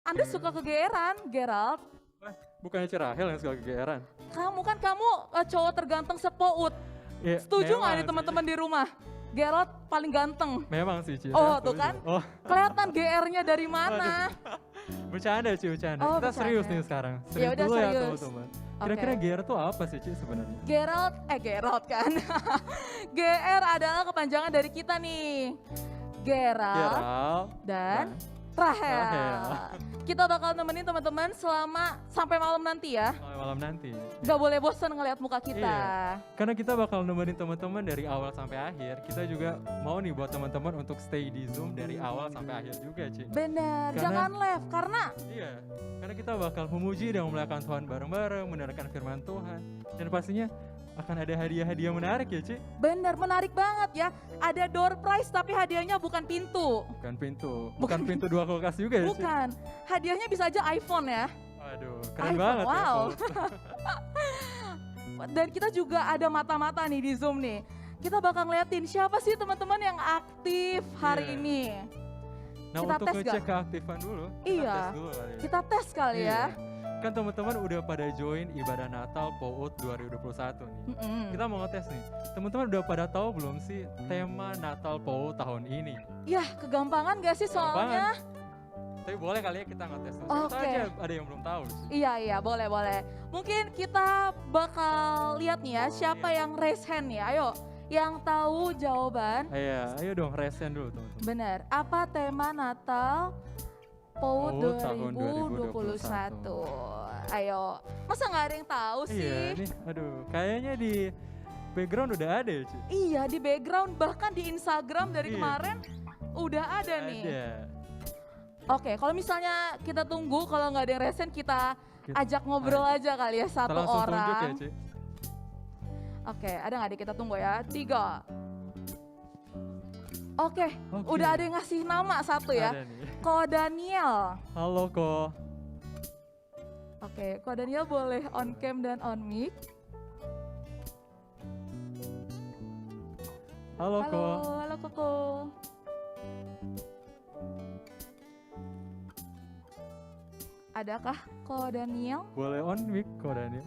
Anda suka kegeeran, Gerald. Bukannya Rahel yang suka kegeeran? Kamu cowok terganteng sepout. Ya, Setuju nggak memang nih sih. teman-teman di rumah? Gerald paling ganteng. Memang sih, Ci. Oh Saya tuh setuju. kan, Oh, kelihatan GR-nya dari mana? bercanda, Ci, bercanda. Oh, Kita serius bercanda. nih sekarang. Ya Serius udah, dulu ya, serius. teman-teman. Kira-kira Oke. GR tuh apa sih, Ci, sebenarnya? Gerald kan. GR adalah kepanjangan dari kita nih. Gerald Gerald dan Rahel. Rahel. Kita bakal nemenin teman-teman selama sampai malam nanti ya. Malam nanti. Gak boleh bosan ngeliat muka kita. Iya. Karena kita bakal nemenin teman-teman dari awal sampai akhir. Kita juga mau nih buat teman-teman untuk stay di Zoom dari awal sampai akhir juga, Ci. Bener, Karena- jangan left karena Iya, karena kita bakal memuji dan memuliakan Tuhan bareng-bareng, mendengarkan firman Tuhan. Dan pastinya akan ada hadiah-hadiah menarik ya, Ci. bener menarik banget ya. Ada door prize tapi hadiahnya bukan pintu. Bukan pintu, bukan pintu dua kulkas juga ya, Ci. Bukan. Hadiahnya bisa aja iPhone ya. Waduh, keren iPhone, banget ya. wow. Paul. Dan kita juga ada mata-mata nih di Zoom nih. Kita bakal ngeliatin siapa sih teman-teman yang aktif hari Iya. ini. Nah, Kita untuk tes ngecek gak? keaktifan dulu, Iya. tes dulu kali ya. Kita tes kali ya. Iya. Kan teman-teman udah pada join ibadah Natal POUT 2021 nih. Mm-mm. Kita mau ngetes nih. Teman-teman udah pada tahu belum sih tema Natal POUT tahun ini? Yah, kegampangan gak sih soalnya? Tapi boleh kali ya kita ngetes dulu. Siapa tahu Oke. aja ada yang belum tahu sih. Iya, boleh. Mungkin kita bakal lihat nih ya siapa Iya. yang raise hand ya. Ayo, yang tahu jawaban. Ayo dong resen dulu teman-teman. Bener, apa tema Natal POUT POUT tahun 2021? Ayo, masa nggak ada yang tahu Iya sih? nih, aduh kayaknya di background udah ada ya Ci? Iya, di background bahkan di Instagram dari Iya. kemarin udah ada nih. Ada. Oke, kalau misalnya kita tunggu, kalau nggak ada yang resen kita Kita- ajak ngobrol aja kali ya Kita satu langsung tunjuk ya orang. Ci? Oke, ada nggak deh kita tunggu ya? 3. Oke, Oke. udah ada yang ngasih nama satu ya. Ada nih. Ko Daniel. Halo Ko. Oke, Ko Daniel boleh on cam dan on mic. Halo Ko. Halo Koko. Adakah Ko Daniel? Boleh on mic Ko Daniel.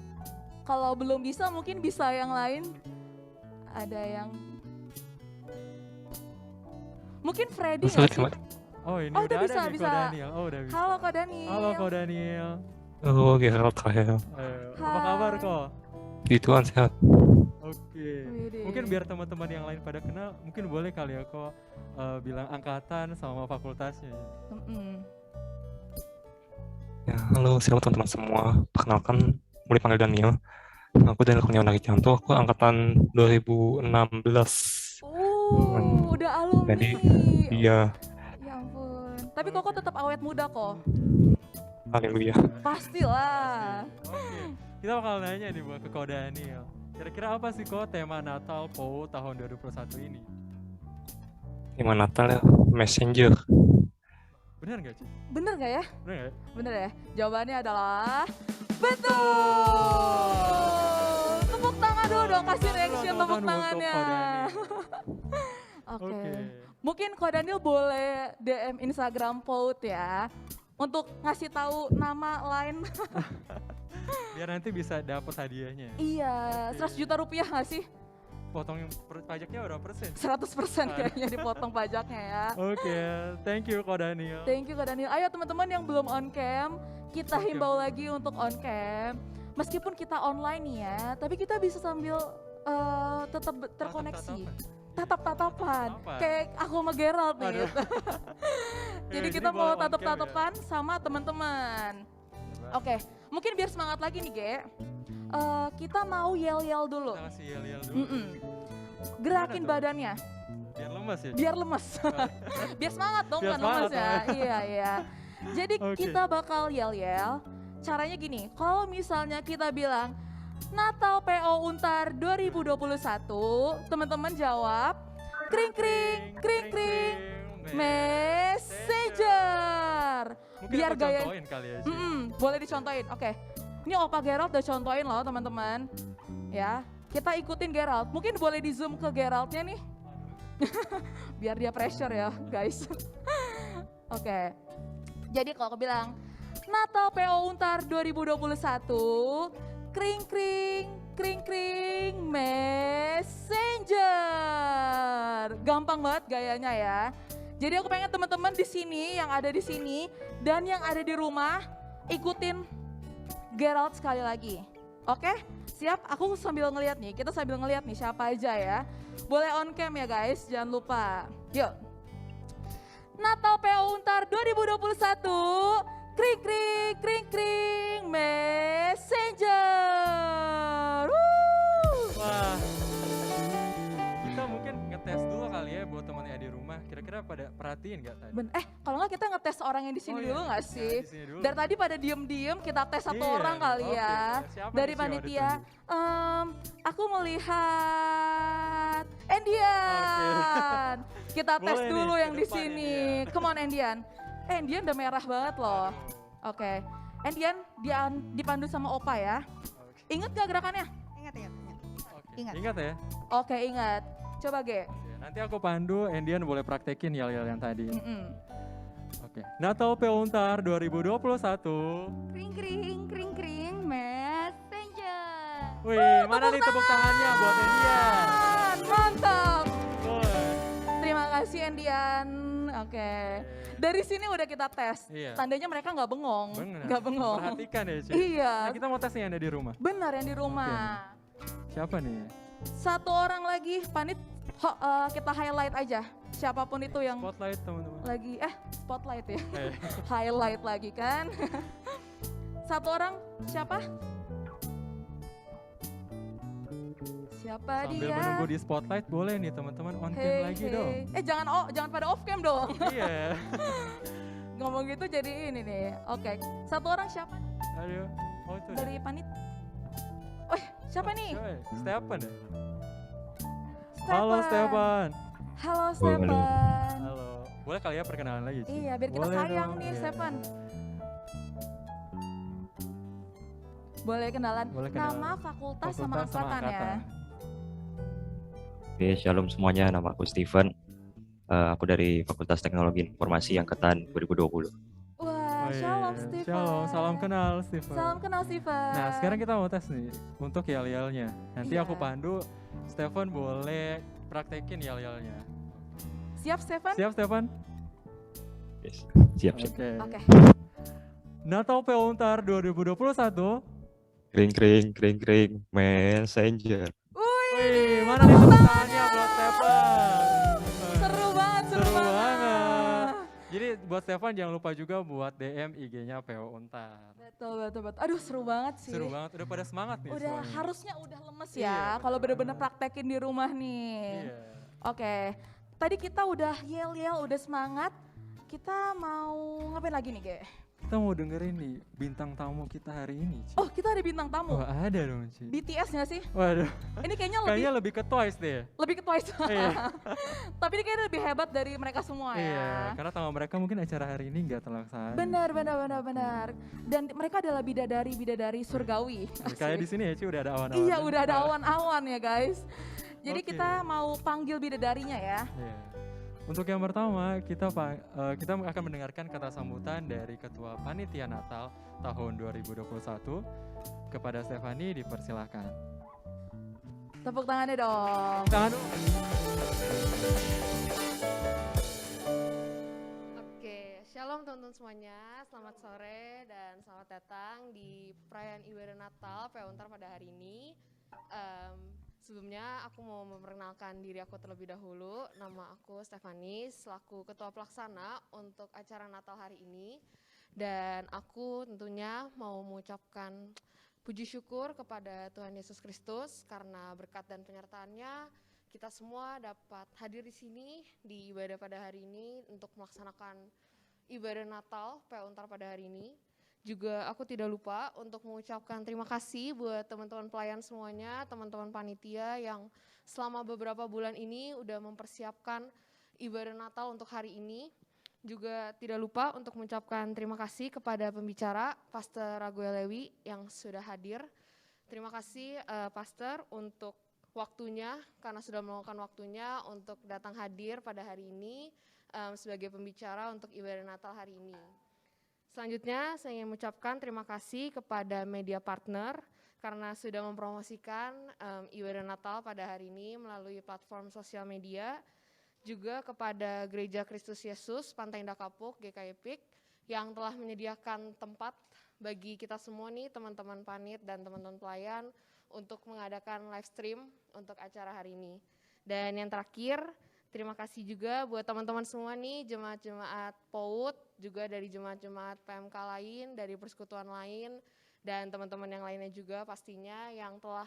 Kalau belum bisa mungkin bisa yang lain. Ada yang mungkin Freddy nggak sih? Oh ini Oh, udah udah bisa, ada nih Ko bisa. Daniel. Oh udah bisa. Halo Ko Daniel. Halo Ko Daniel. Halo Gerald Rahel, Apa kabar Ko? di Tuhan sehat. Oke. Widih. Mungkin biar teman-teman yang lain pada kenal, mungkin boleh kali ya Ko bilang angkatan sama fakultasnya. Mm-mm. Ya, halo selamat teman-teman semua. Perkenalkan, boleh panggil Daniel. Aku Daniel Kurniawan Arijanto, aku angkatan 2016. Udah alumni. Jadi, iya, Ya ampun. Tapi Koko tetap awet muda kok. haleluya. Pastilah. Oke, kita bakal nanya nih buat ke Ko Daniel. Kira-kira apa sih Ko tema Natal POUT tahun 2021 ini? Tema Natal ya, Messenger. Bener nggak Ci? Bener gak ya? Bener nggak? Bener ya? Jawabannya adalah betul. Tepuk tangan dulu dong, kasih reaction tepuk Teman-teman untuk tangannya. Ko Daniel. Oke. Oke. Mungkin Ko Daniel boleh DM Instagram POUT ya. Untuk ngasih tahu nama lain. Biar nanti bisa dapat hadiahnya. Iya, Oke. 100 juta rupiah gak sih? Potong pajaknya berapa persen? 100% kayaknya dipotong pajaknya ya. Oke, thank you Ko Daniel. Thank you Kak Daniel. Ayo teman-teman yang belum on cam, kita Oke. himbau lagi untuk on cam. Meskipun kita online nih ya, tapi kita bisa sambil tetap terkoneksi. Tatap-tatapan. Tatapan. Kayak aku sama Gerald nih. Aduh. Jadi Oke, kita boleh mau on cam ya. tatap-tatapan sama teman-teman. Oke, mungkin biar semangat lagi nih Ge. Kita mau yel-yel dulu. Kita kasih yel-yel dulu. Mm-mm. Gerakin Gimana tuh? badannya. Biar lemas ya. Biar lemes. Biar semangat dong, Biar bukan lemes semangat ya. dong. Iya. Jadi Oke. kita bakal yel-yel. Caranya gini, kalau misalnya kita bilang Natal PO Untar 2021, teman-teman jawab kring kring kring kring messenger. Mungkin Biar aku gaya. contohin kali ya Ci. Boleh dicontohin. Oke. Ini Opa Gerald udah contohin loh, teman-teman. Ya, kita ikutin Gerald. Mungkin boleh di zoom ke Geraldnya nih. Biar dia pressure ya, guys. Oke. Jadi kalau aku bilang Natal PO Untar 2021, kring kring, kring kring, messenger. Gampang banget gayanya ya. Jadi aku pengen teman-teman di sini, yang ada di sini, dan yang ada di rumah, ikutin Gerald sekali lagi. Oke, siap? Aku sambil ngeliat nih, kita sambil ngeliat nih siapa aja ya. Boleh on cam ya guys, jangan lupa. Yuk. Natal PO Untar 2021, kring kring kring kring messenger. Wah, kita mungkin ngetes dulu kali ya buat teman yang di rumah. Kira-kira pada perhatiin nggak tadi? Kalau nggak kita ngetes orang yang di sini Oh, dulu iya. nggak Nah, sih? di sini dulu. Dari tadi pada diem-diem kita tes satu Iya, orang kali oke. ya. Siapa Dari nih, siapa panitia, ditunggu? aku melihat Endian. Kita tes Boleh nih, dulu ke yang di depan, sini. Endian. Come on Endian. Endian udah merah banget loh. Aduh, Oke. Endian dipandu sama Opa ya. oke. Ingat gak gerakannya? Ingat. Oke, Ingat. ingat ya. Oke ingat. Coba Ge. Oke, nanti aku pandu, Endian boleh praktekin yel-yel yang tadi. Mm-mm. Oke. Natal PO Untar 2021. Kring kring kring kring messenger. Wih, mana nih tepuk tangannya buat Endian? Mantap. Boleh. Terima kasih Endian. Oke. Dari sini udah kita tes. Iya. Tandanya mereka nggak bengong. Bener. Nggak bengong. Perhatikan ya, Ci. Iya. Nah, kita mau tes nih yang ada di rumah. Benar yang di rumah. Siapa nih? Satu orang lagi, Panit kita highlight aja. Siapapun itu yang Spotlight teman-teman. lagi, spotlight ya. Eh, Highlight lagi kan. Satu orang, siapa? Siapa sambil dia? menunggu di spotlight boleh nih teman-teman on cam lagi dong. Jangan pada off cam dong. Iya. Ngomong gitu jadi ini nih. Oke, satu orang siapa Aduh. Oh itu. dari Panit? Oh, siapa nih? Siapa ya? Stefan ya? Stefan. Halo Stefan. Halo Stefan. Halo. Boleh kali ya perkenalan lagi, Ci? Iya, biar kita Boleh sayang dong, nih iya. Stefan. Boleh kenalan. Boleh kenalan. Nama, fakultas, sama Fakultas sama angkatan ya. angkatan. Oke, shalom semuanya. Nama aku Steven. Aku dari Fakultas Teknologi Informasi Angkatan 2020. Wah, Wih, shalom Stefan. Shalom, salam kenal Stefan. Salam kenal Stefan. Nah sekarang kita mau tes nih untuk yel-yelnya. Nanti Iya. aku pandu, Stefan boleh praktekin yel-yelnya. Siap Stefan? Siap Stefan? Yes. Siap, siap. Oke. Oke. Natal PO Untar 2021. Kring kring kring kring messenger. Wih, mana nih tepuk tangannya buat Stefan? Seru banget, seru, Seru banget. banget. Jadi buat Stefan jangan lupa juga buat DM IG-nya PO Untar. Betul. Aduh seru banget sih. Seru banget, udah pada semangat nih Udah semuanya. harusnya udah lemes Iya, ya kalau betul bener-bener banget. praktekin di rumah nih. Iya. Oke, tadi kita udah yel-yel, udah semangat. Kita mau ngapain lagi nih, Ge? Kita mau dengerin nih bintang tamu kita hari ini, Ci. Oh, kita ada bintang tamu. Wah, ada dong, Ci. BTS nggak sih? Waduh, Ini kayaknya kayaknya lebih ke Twice deh. lebih ke Twice. Iya. Tapi ini kayaknya lebih hebat dari mereka semua Iya, ya. karena tamu mereka mungkin acara hari ini nggak terlaksana. Benar. Dan mereka adalah bidadari surgawi. Kayak di sini ya, Ci, udah ada awan-awan. Iya, udah ada awan-awan ya, guys. Jadi Oke. kita mau panggil bidadarinya ya. Iya. Untuk yang pertama, kita akan mendengarkan kata sambutan dari Ketua Panitia Natal tahun 2021 kepada Stefani, dipersilahkan. Tepuk tangannya dong. Tangan. Oke, shalom teman-teman semuanya, selamat sore dan selamat datang di perayaan ibadah Natal PO Untar pada hari ini. Sebelumnya aku mau memperkenalkan diri aku terlebih dahulu. Nama aku Stefani, selaku Ketua Pelaksana untuk acara Natal hari ini. Dan aku tentunya mau mengucapkan puji syukur kepada Tuhan Yesus Kristus karena berkat dan penyertaannya kita semua dapat hadir di sini di ibadah pada hari ini untuk melaksanakan ibadah Natal PO Untar pada hari ini. Juga aku tidak lupa untuk mengucapkan terima kasih buat teman-teman pelayan semuanya, teman-teman panitia yang selama beberapa bulan ini udah mempersiapkan ibadah Natal untuk hari ini. Juga tidak lupa untuk mengucapkan terima kasih kepada pembicara Pastor Raguel Lewi yang sudah hadir. Terima kasih Pastor untuk waktunya, karena sudah meluangkan waktunya untuk datang hadir pada hari ini sebagai pembicara untuk ibadah Natal hari ini. Selanjutnya, saya ingin mengucapkan terima kasih kepada media partner karena sudah mempromosikan ibadah Natal pada hari ini melalui platform sosial media. Juga kepada Gereja Kristus Yesus Pantai Indah Kapuk GKI yang telah menyediakan tempat bagi kita semua nih, teman-teman panit dan teman-teman pelayan untuk mengadakan live stream untuk acara hari ini. Dan yang terakhir, terima kasih juga buat teman-teman semua nih, jemaat-jemaat PAUD, juga dari jemaat-jemaat PMK lain, dari persekutuan lain, dan teman-teman yang lainnya juga pastinya yang telah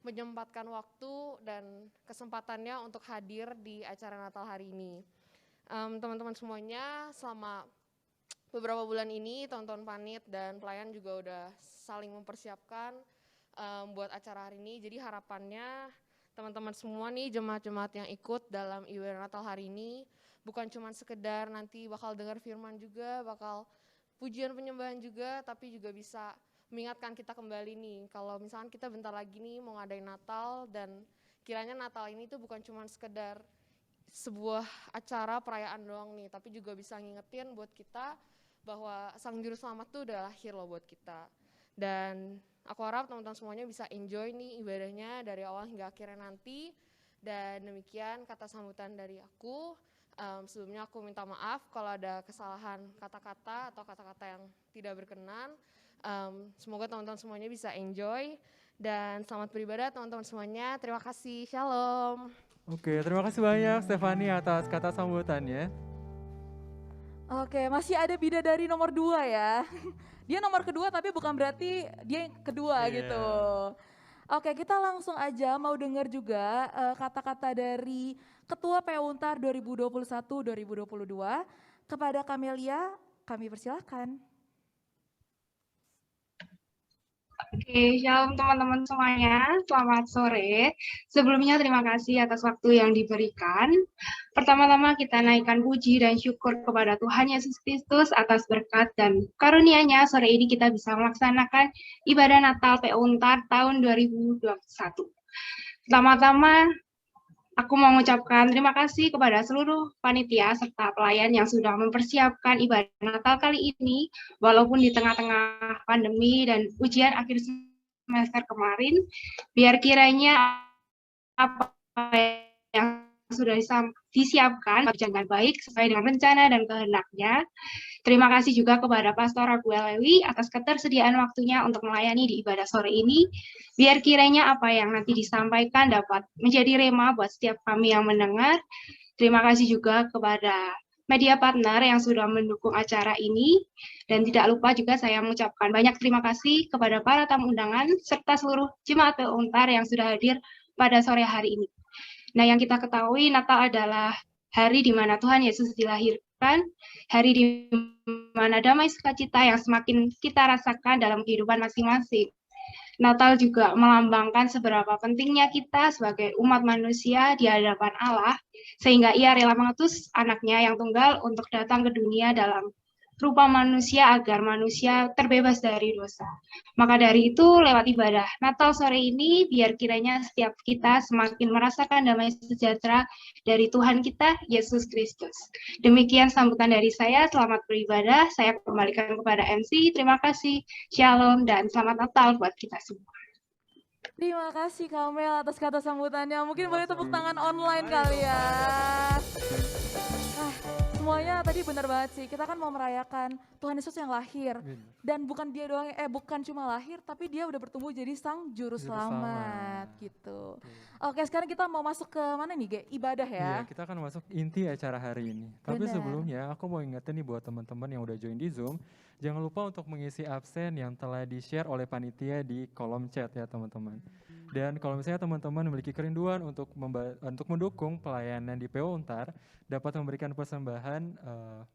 menyempatkan waktu dan kesempatannya untuk hadir di acara Natal hari ini. Teman-teman semuanya, selama beberapa bulan ini, teman-teman panit dan pelayan juga udah saling mempersiapkan buat acara hari ini. Jadi harapannya teman-teman semua nih, jemaat-jemaat yang ikut dalam ibadah Natal hari ini, bukan cuma sekedar nanti bakal dengar firman juga, bakal pujian penyembahan juga, tapi juga bisa mengingatkan kita kembali nih, kalau misalkan kita bentar lagi nih mau ngadain Natal dan kiranya Natal ini tuh bukan cuma sekedar sebuah acara perayaan doang nih, tapi juga bisa ngingetin buat kita bahwa Sang Juru Selamat tuh udah lahir loh buat kita. Dan aku harap teman-teman semuanya bisa enjoy nih ibadahnya dari awal hingga akhirnya nanti. Dan demikian kata sambutan dari aku. Sebelumnya aku minta maaf kalau ada kesalahan kata-kata atau kata-kata yang tidak berkenan. Semoga teman-teman semuanya bisa enjoy dan selamat beribadah teman-teman semuanya. Terima kasih, shalom. Oke, terima kasih banyak Stefani atas kata sambutannya. Oke, masih ada bidadari nomor 2 ya. Dia nomor kedua tapi bukan berarti dia yang kedua gitu. Oke, kita langsung aja mau dengar juga kata-kata dari Ketua PO Untar 2021-2022 kepada Kamelia, kami persilahkan. Oke, shalom teman-teman semuanya, selamat sore. Sebelumnya terima kasih atas waktu yang diberikan. Pertama-tama kita naikkan puji dan syukur kepada Tuhan Yesus Kristus atas berkat dan karunia-Nya sore ini kita bisa melaksanakan ibadah Natal PO Untar tahun 2021. Pertama-tama aku mau mengucapkan terima kasih kepada seluruh panitia serta pelayan yang sudah mempersiapkan ibadah Natal kali ini, walaupun di tengah-tengah pandemi dan ujian akhir semester kemarin, biar kiranya apa yang sudah disiapkan dengan baik sesuai dengan rencana dan kehendaknya. Terima kasih juga kepada Pastor Raguel Lewi atas ketersediaan waktunya untuk melayani di ibadah sore ini. Biar kiranya apa yang nanti disampaikan dapat menjadi rema buat setiap kami yang mendengar. Terima kasih juga kepada media partner yang sudah mendukung acara ini. Dan tidak lupa juga saya mengucapkan banyak terima kasih kepada para tamu undangan serta seluruh jemaat PO Untar yang sudah hadir pada sore hari ini. Nah, yang kita ketahui Natal adalah hari di mana Tuhan Yesus dilahirkan, hari di mana damai sukacita yang semakin kita rasakan dalam kehidupan masing-masing. Natal juga melambangkan seberapa pentingnya kita sebagai umat manusia di hadapan Allah, sehingga Ia rela mengutus anaknya yang tunggal untuk datang ke dunia dalam rupa manusia agar manusia terbebas dari dosa. Maka dari itu, lewat ibadah Natal sore ini, biar kiranya setiap kita semakin merasakan damai sejahtera dari Tuhan kita, Yesus Kristus. Demikian sambutan dari saya, selamat beribadah. Saya kembalikan kepada MC, terima kasih, shalom, dan selamat Natal buat kita semua. Terima kasih Kamel atas kata sambutannya. Mungkin boleh tepuk tangan online kali ya. Semuanya tadi benar banget sih. Kita kan mau merayakan Tuhan Yesus yang lahir. Dan bukan dia doang, bukan cuma lahir, tapi dia udah bertumbuh jadi Sang Juru Selamat gitu. Oke, sekarang kita mau masuk ke mana nih, Ge? Ibadah ya? Iya, kita akan masuk inti acara hari ini. Tapi sebelumnya aku mau ingetin nih buat teman-teman yang udah join di Zoom, jangan lupa untuk mengisi absen yang telah di-share oleh panitia di kolom chat ya teman-teman. Dan kalau misalnya teman-teman memiliki kerinduan untuk mendukung pelayanan di PO Untar, dapat memberikan persembahan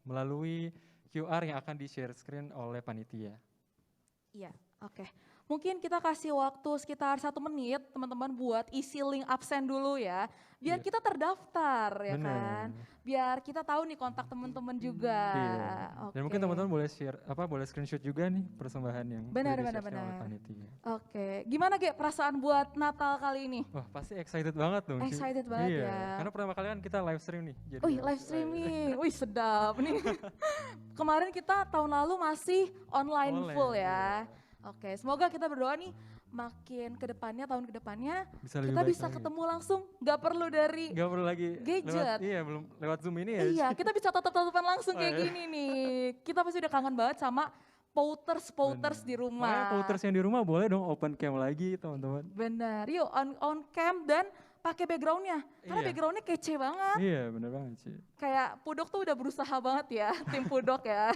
melalui QR yang akan di-share screen oleh panitia. Iya, oke. Mungkin kita kasih waktu sekitar 1 menit teman-teman buat isi link absen dulu ya. Biar Iya. kita terdaftar ya Bener. kan. Biar kita tahu nih kontak teman-teman juga. Iya. Dan mungkin Oke. teman-teman boleh share, boleh screenshot juga nih persembahan yang Benar, udah benar, di-share oleh benar. panitia. Oke, gimana Ge perasaan buat Natal kali ini? Wah pasti excited banget dong. Ci. Excited banget Iya, ya. karena pertama kali kan kita live stream nih. Jadi Wih, live streaming. Wih, sedap nih. Kemarin kita tahun lalu masih online full ya. Oke, semoga kita berdoa nih makin ke depannya, tahun ke depannya Bisa lebih kita baik bisa lagi. ketemu langsung, nggak perlu dari Nggak perlu lagi gadget. belum lewat Zoom ini ya. Iya, kita bisa tatap-tatapan langsung Oh, kayak iya. gini nih. Kita pasti udah kangen banget sama pouters di Makanya rumah. pouters yang di rumah boleh dong open cam lagi teman-teman. Bener, yuk on cam dan pakai backgroundnya. Karena Iya. backgroundnya kece banget. Iya bener banget sih. Kayak Pudok tuh udah berusaha banget ya, tim Pudok ya.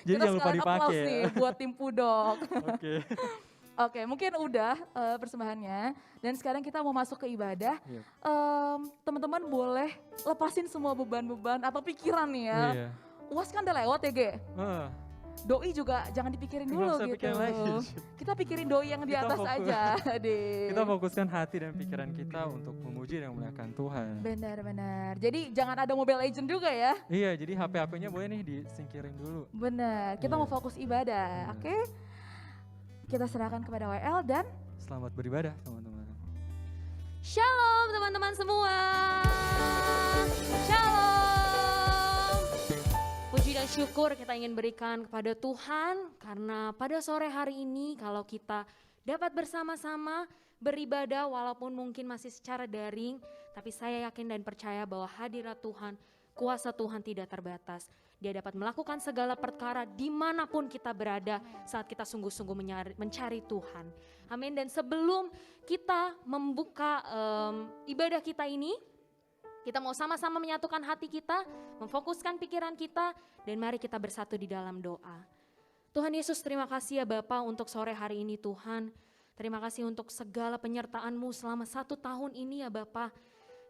Jadi Kita jangan lupa sekalian applause dipakai. nih buat tim Pudok. Oke. Oke, mungkin udah persembahannya. Dan sekarang kita mau masuk ke ibadah. Iya. Teman-teman boleh lepasin semua beban-beban atau pikiran nih ya. Iya. UAS kan udah lewat ya, Ge. Ah, Doi juga jangan dipikirin nggak dulu usah gitu. pikirin lagi. Kita pikirin doi yang di Kita atas fokus. aja, deh. Kita fokuskan hati dan pikiran kita untuk memuji dan memuliakan Tuhan. Benar-benar. Jadi jangan ada Mobile Legend juga ya. Iya, jadi HP-HP-nya boleh nih disingkirin dulu. Benar. Kita Iya. mau fokus ibadah, Iya. oke? Kita serahkan kepada WL dan Selamat beribadah teman-teman. Shalom teman-teman semua. Shalom. Puji dan syukur kita ingin berikan kepada Tuhan karena pada sore hari ini kalau kita dapat bersama-sama beribadah walaupun mungkin masih secara daring, tapi saya yakin dan percaya bahwa hadirat Tuhan, kuasa Tuhan tidak terbatas. Dia dapat melakukan segala perkara dimanapun kita berada saat kita sungguh-sungguh mencari Tuhan. Amin. Dan sebelum kita membuka ibadah kita ini, kita mau sama-sama menyatukan hati kita, memfokuskan pikiran kita, dan mari kita bersatu di dalam doa. Tuhan Yesus, terima kasih ya Bapa untuk sore hari ini Tuhan. Terima kasih untuk segala penyertaan-Mu selama 1 tahun ini ya Bapa.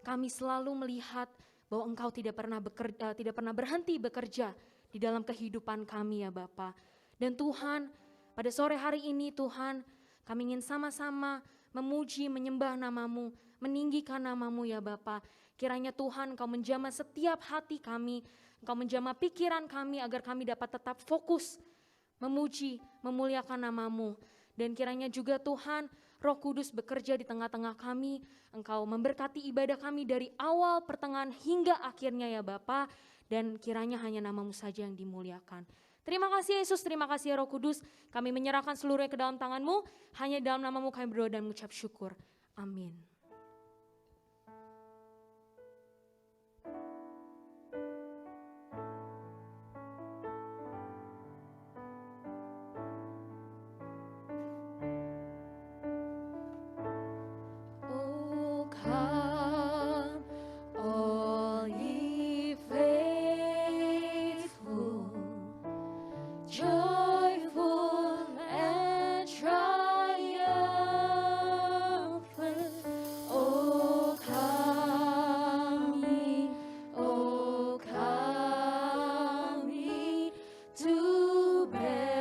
Kami selalu melihat bahwa Engkau tidak pernah berhenti bekerja di dalam kehidupan kami ya Bapa. Dan Tuhan, pada sore hari ini Tuhan, kami ingin sama-sama memuji, menyembah nama-Mu, meninggikan nama-Mu ya Bapa. Kiranya Tuhan Engkau menjamah setiap hati kami, Engkau menjamah pikiran kami agar kami dapat tetap fokus, memuji, memuliakan nama-Mu. Dan kiranya juga Tuhan, Roh Kudus bekerja di tengah-tengah kami, Engkau memberkati ibadah kami dari awal, pertengahan hingga akhirnya ya Bapa. Dan kiranya hanya nama-Mu saja yang dimuliakan. Terima kasih Yesus, terima kasih ya Roh Kudus. Kami menyerahkan seluruhnya ke dalam tangan-Mu, hanya dalam nama-Mu kami berdoa dan mengucap syukur. Amin. Oh, come, all ye faithful, joyful and triumphant. Oh, come ye to Bethlehem.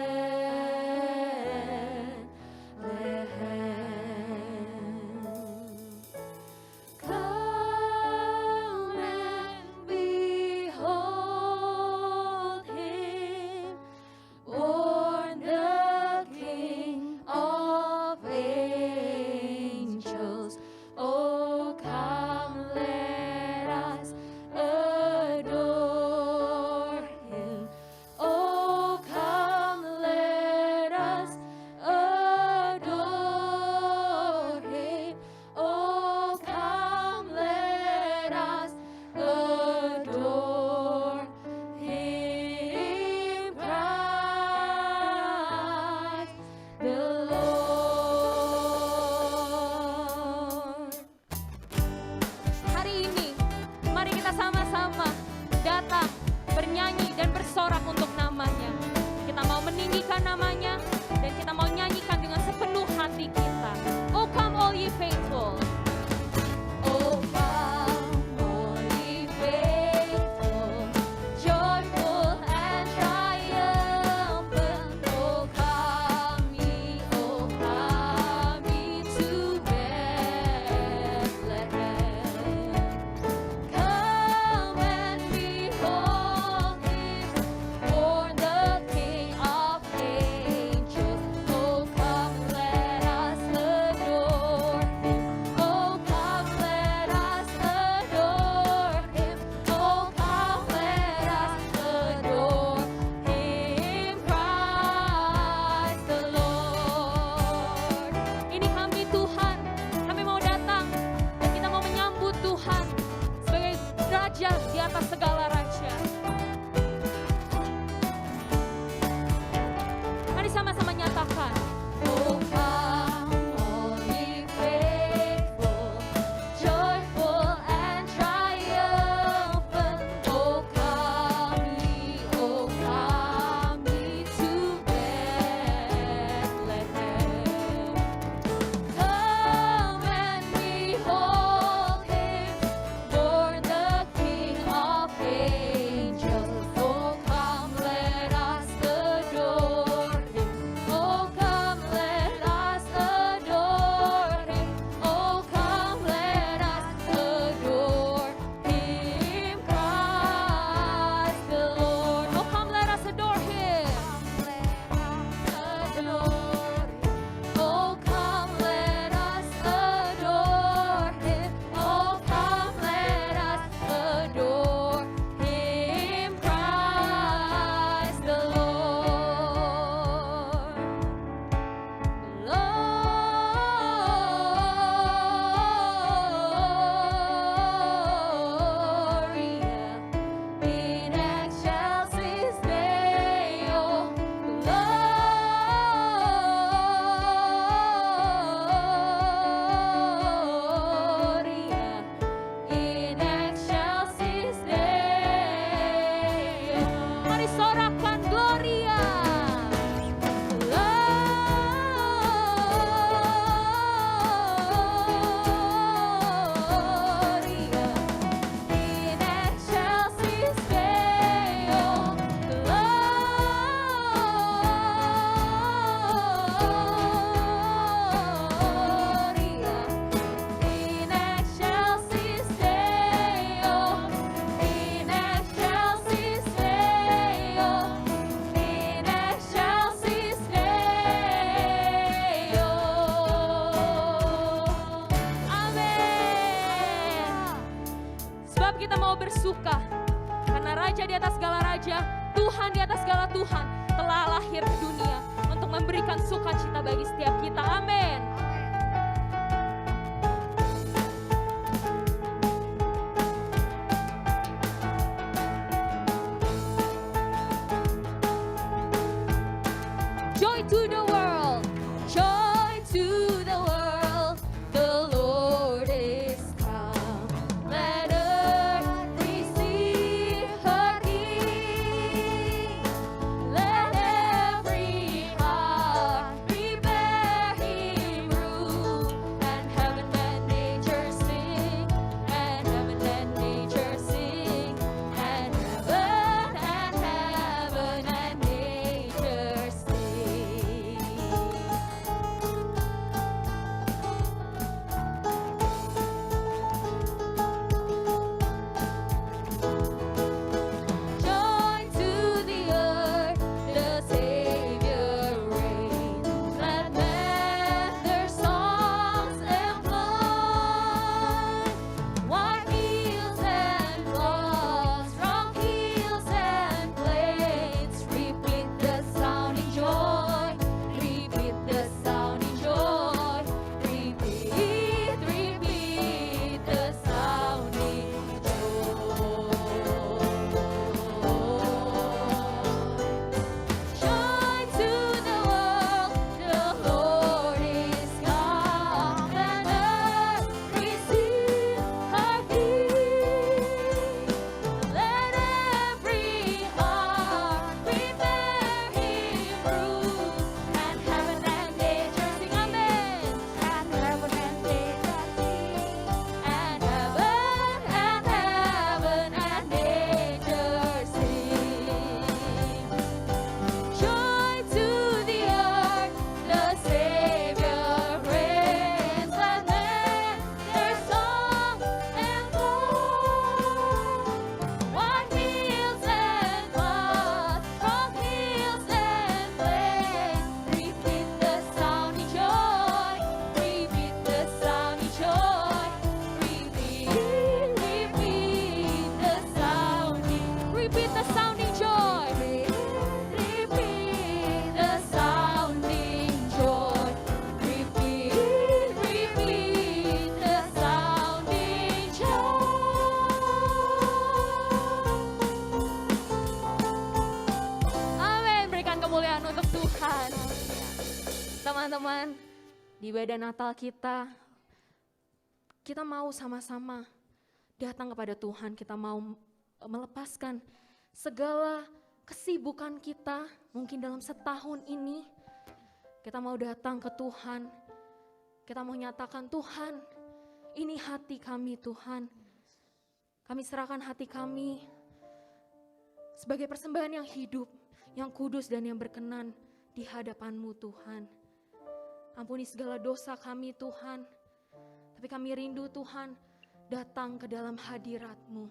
Come and behold him, born the King of angels. Oh, come, let us adore him. Oh, come, let us adore him. Oh, come, let us adore him, Christ the Lord. Hari ini, mari kita sama-sama datang, bernyanyi dan bersorak untuk namanya. Kita mau meninggikan namanya, dan kita mau nyanyikan dengan sepenuh hati kita. Oh, come all ye faithful. Oh, come all ye faithful, joyful and triumphant. Oh, come ye, oh, come bersuka. Karena Raja di atas segala raja, Tuhan di atas segala Tuhan telah lahir ke dunia untuk memberikan sukacita bagi setiap kita. Amin. Joy to the world, joy to the world, the Lord is come. Let earth receive her King. Let every heart prepare Him room, and heaven and nature sing, and heaven and nature sing, and heaven and nature sing. Joy to the earth, the Savior reigns. Let men their songs employ. White fields and floods, from hills and plains, repeat the sounding joy, repeat the sounding joy, repeat the sounding joy. Joy to the world, the Lord is come, and earth receive her King. Let every heart prepare Him room, and heaven and nature sing, amen. And heaven and nature sing, and heaven and nature sing. Joy to the earth, the Savior reigns. Let men their song employ. White fields and floods, from hills and plains, repeat the sounding joy, repeat the sounding joy, repeat the sounding, repeat the sounding joy, repeat the sounding joy, repeat the sounding joy. Amin, berikan kemuliaan untuk Tuhan. Teman-teman, di ibadah Natal kita mau sama-sama datang kepada Tuhan, kita mau melepaskan segala kesibukan kita, mungkin dalam setahun ini, kita mau datang ke Tuhan, kita mau nyatakan, Tuhan, ini hati kami Tuhan, kami serahkan hati kami sebagai persembahan yang hidup, yang kudus dan yang berkenan di hadapan-Mu Tuhan. Ampuni segala dosa kami Tuhan, tapi kami rindu Tuhan datang ke dalam hadirat-Mu.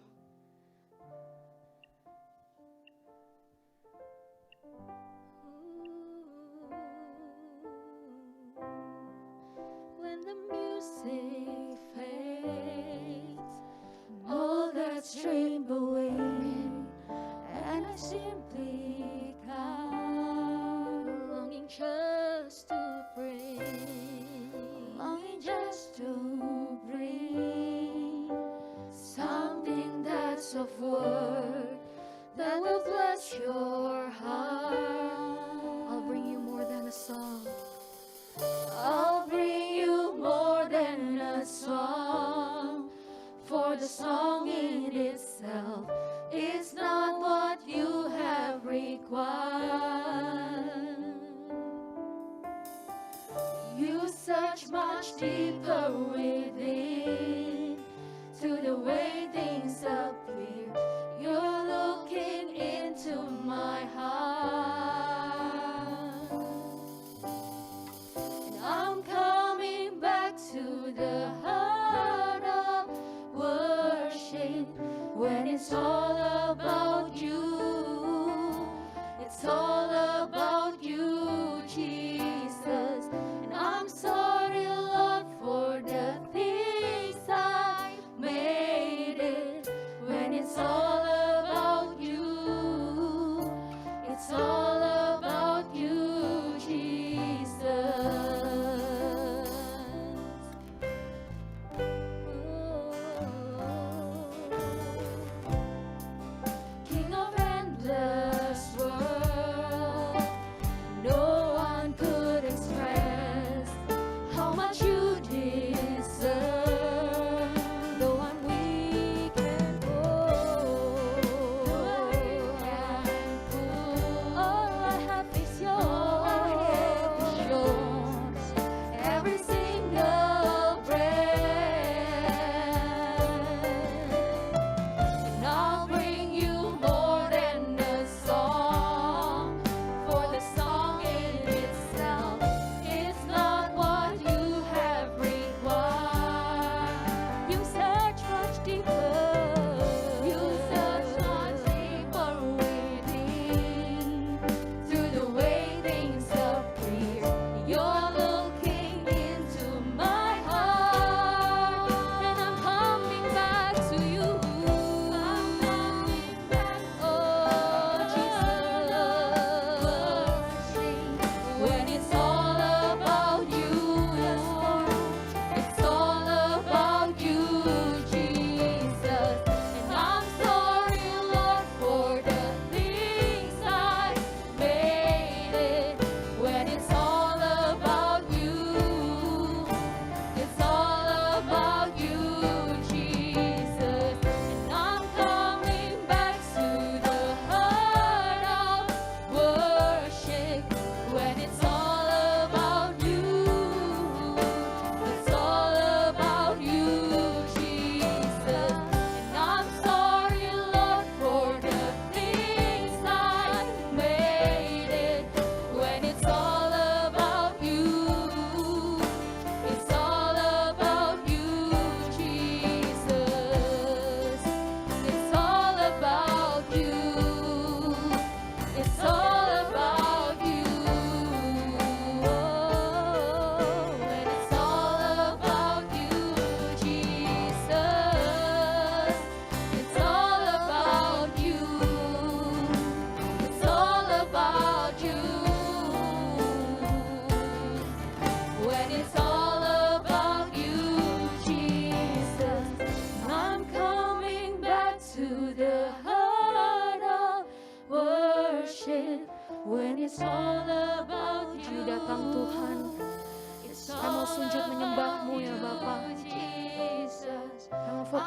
When the music fades, all that's stripped away, and I simply come, longing just to pray, longing just to bring something that's of worth, that will bless your heart. I'll bring you more than a song. I'll bring you more than a song, for the song in itself is not what you have required. You search much deeper within to the way things appear. You're looking into my heart, and I'm coming back to the heart of worship, when it's all about you. It's all about you, Jesus. And I'm sorry, Lord, for the things I made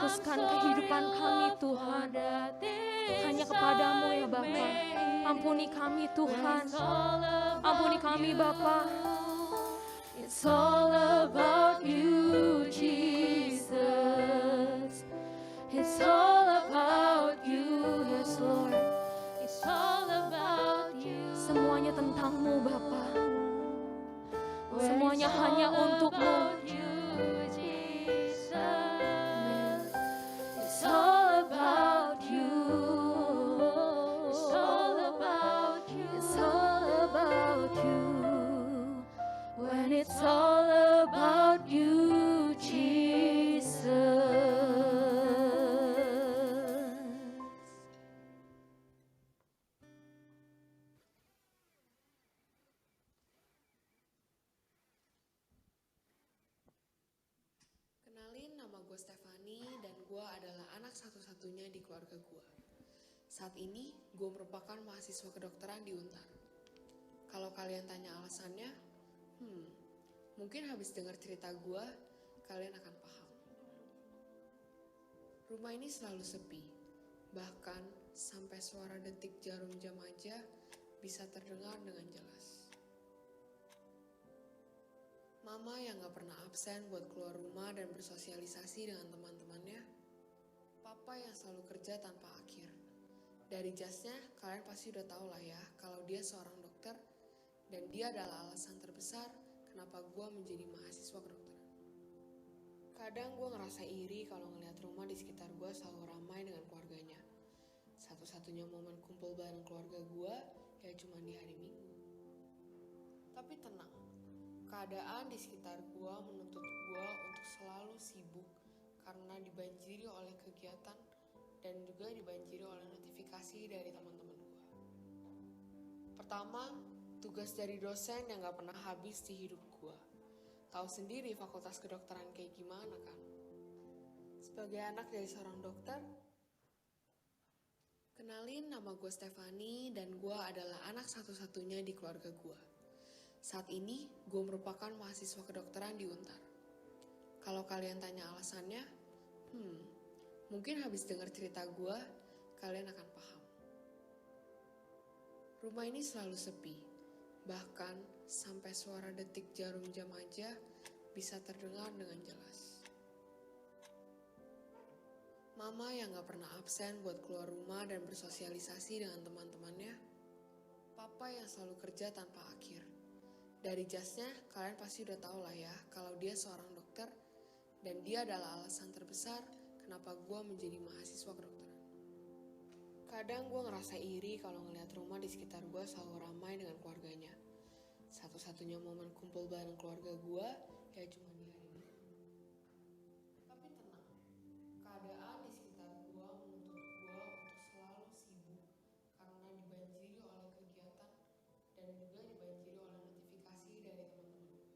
fokuskan kehidupan kami Tuhan hanya kepadamu ya Bapa. Ampuni kami Tuhan, ampuni kami Bapa. It's all about you Jesus. It's all about you, yes Lord. It's all about you. Semuanya tentangmu Bapa. Semuanya hanya untukmu. It's all about you. It's all about you. It's all about you. When it's all about you, Jesus. Kenalin, nama gue Stefani dan gue adalah anak satu-satunya di keluarga gue. Saat ini, gue merupakan mahasiswa kedokteran di Untar. Kalau kalian tanya alasannya, mungkin habis dengar cerita gue, kalian akan paham. Rumah ini selalu sepi, bahkan sampai suara detik jarum jam aja bisa terdengar dengan jelas. Mama yang gak pernah absen buat keluar rumah dan bersosialisasi dengan teman-temannya. Papa yang selalu kerja tanpa akhir. Dari jasnya, kalian pasti udah tahu lah ya kalau dia seorang dokter dan dia adalah alasan terbesar kenapa gue menjadi mahasiswa kedokteran. Kadang gue ngerasa iri kalau ngeliat rumah di sekitar gue selalu ramai dengan keluarganya. Satu-satunya momen kumpul bareng keluarga gue ya cuma di hari Minggu. Tapi tenang. Keadaan di sekitar gue menuntut gue untuk selalu sibuk karena dibanjiri oleh kegiatan dan juga dibanjiri oleh notifikasi dari teman-teman gue. Pertama, tugas dari dosen yang gak pernah habis di hidup gue. Tahu sendiri fakultas kedokteran kayak gimana kan? Sebagai anak dari seorang dokter, kenalin nama gue Stefani dan gue adalah anak satu-satunya di keluarga gue. Saat ini, gue merupakan mahasiswa kedokteran di Untar. Kalau kalian tanya alasannya, mungkin habis dengar cerita gue, kalian akan paham. Rumah ini selalu sepi, bahkan sampai suara detik jarum jam aja bisa terdengar dengan jelas. Mama yang gak pernah absen buat keluar rumah dan bersosialisasi dengan teman-temannya. Papa yang selalu kerja tanpa akhir. Dari jasnya, kalian pasti udah tahu lah ya kalau dia seorang dokter dan dia adalah alasan terbesar kenapa gue menjadi mahasiswa kedokteran. Kadang gue ngerasa iri kalau ngeliat rumah di sekitar gue selalu ramai dengan keluarganya. Satu-satunya momen kumpul bareng keluarga gue ya cuma di hari Minggu. Tapi tenang, keadaan di sekitar gue menuntut gue untuk selalu sibuk karena dibanjiri oleh kegiatan dan juga dibanjiri oleh notifikasi dari teman-teman gue.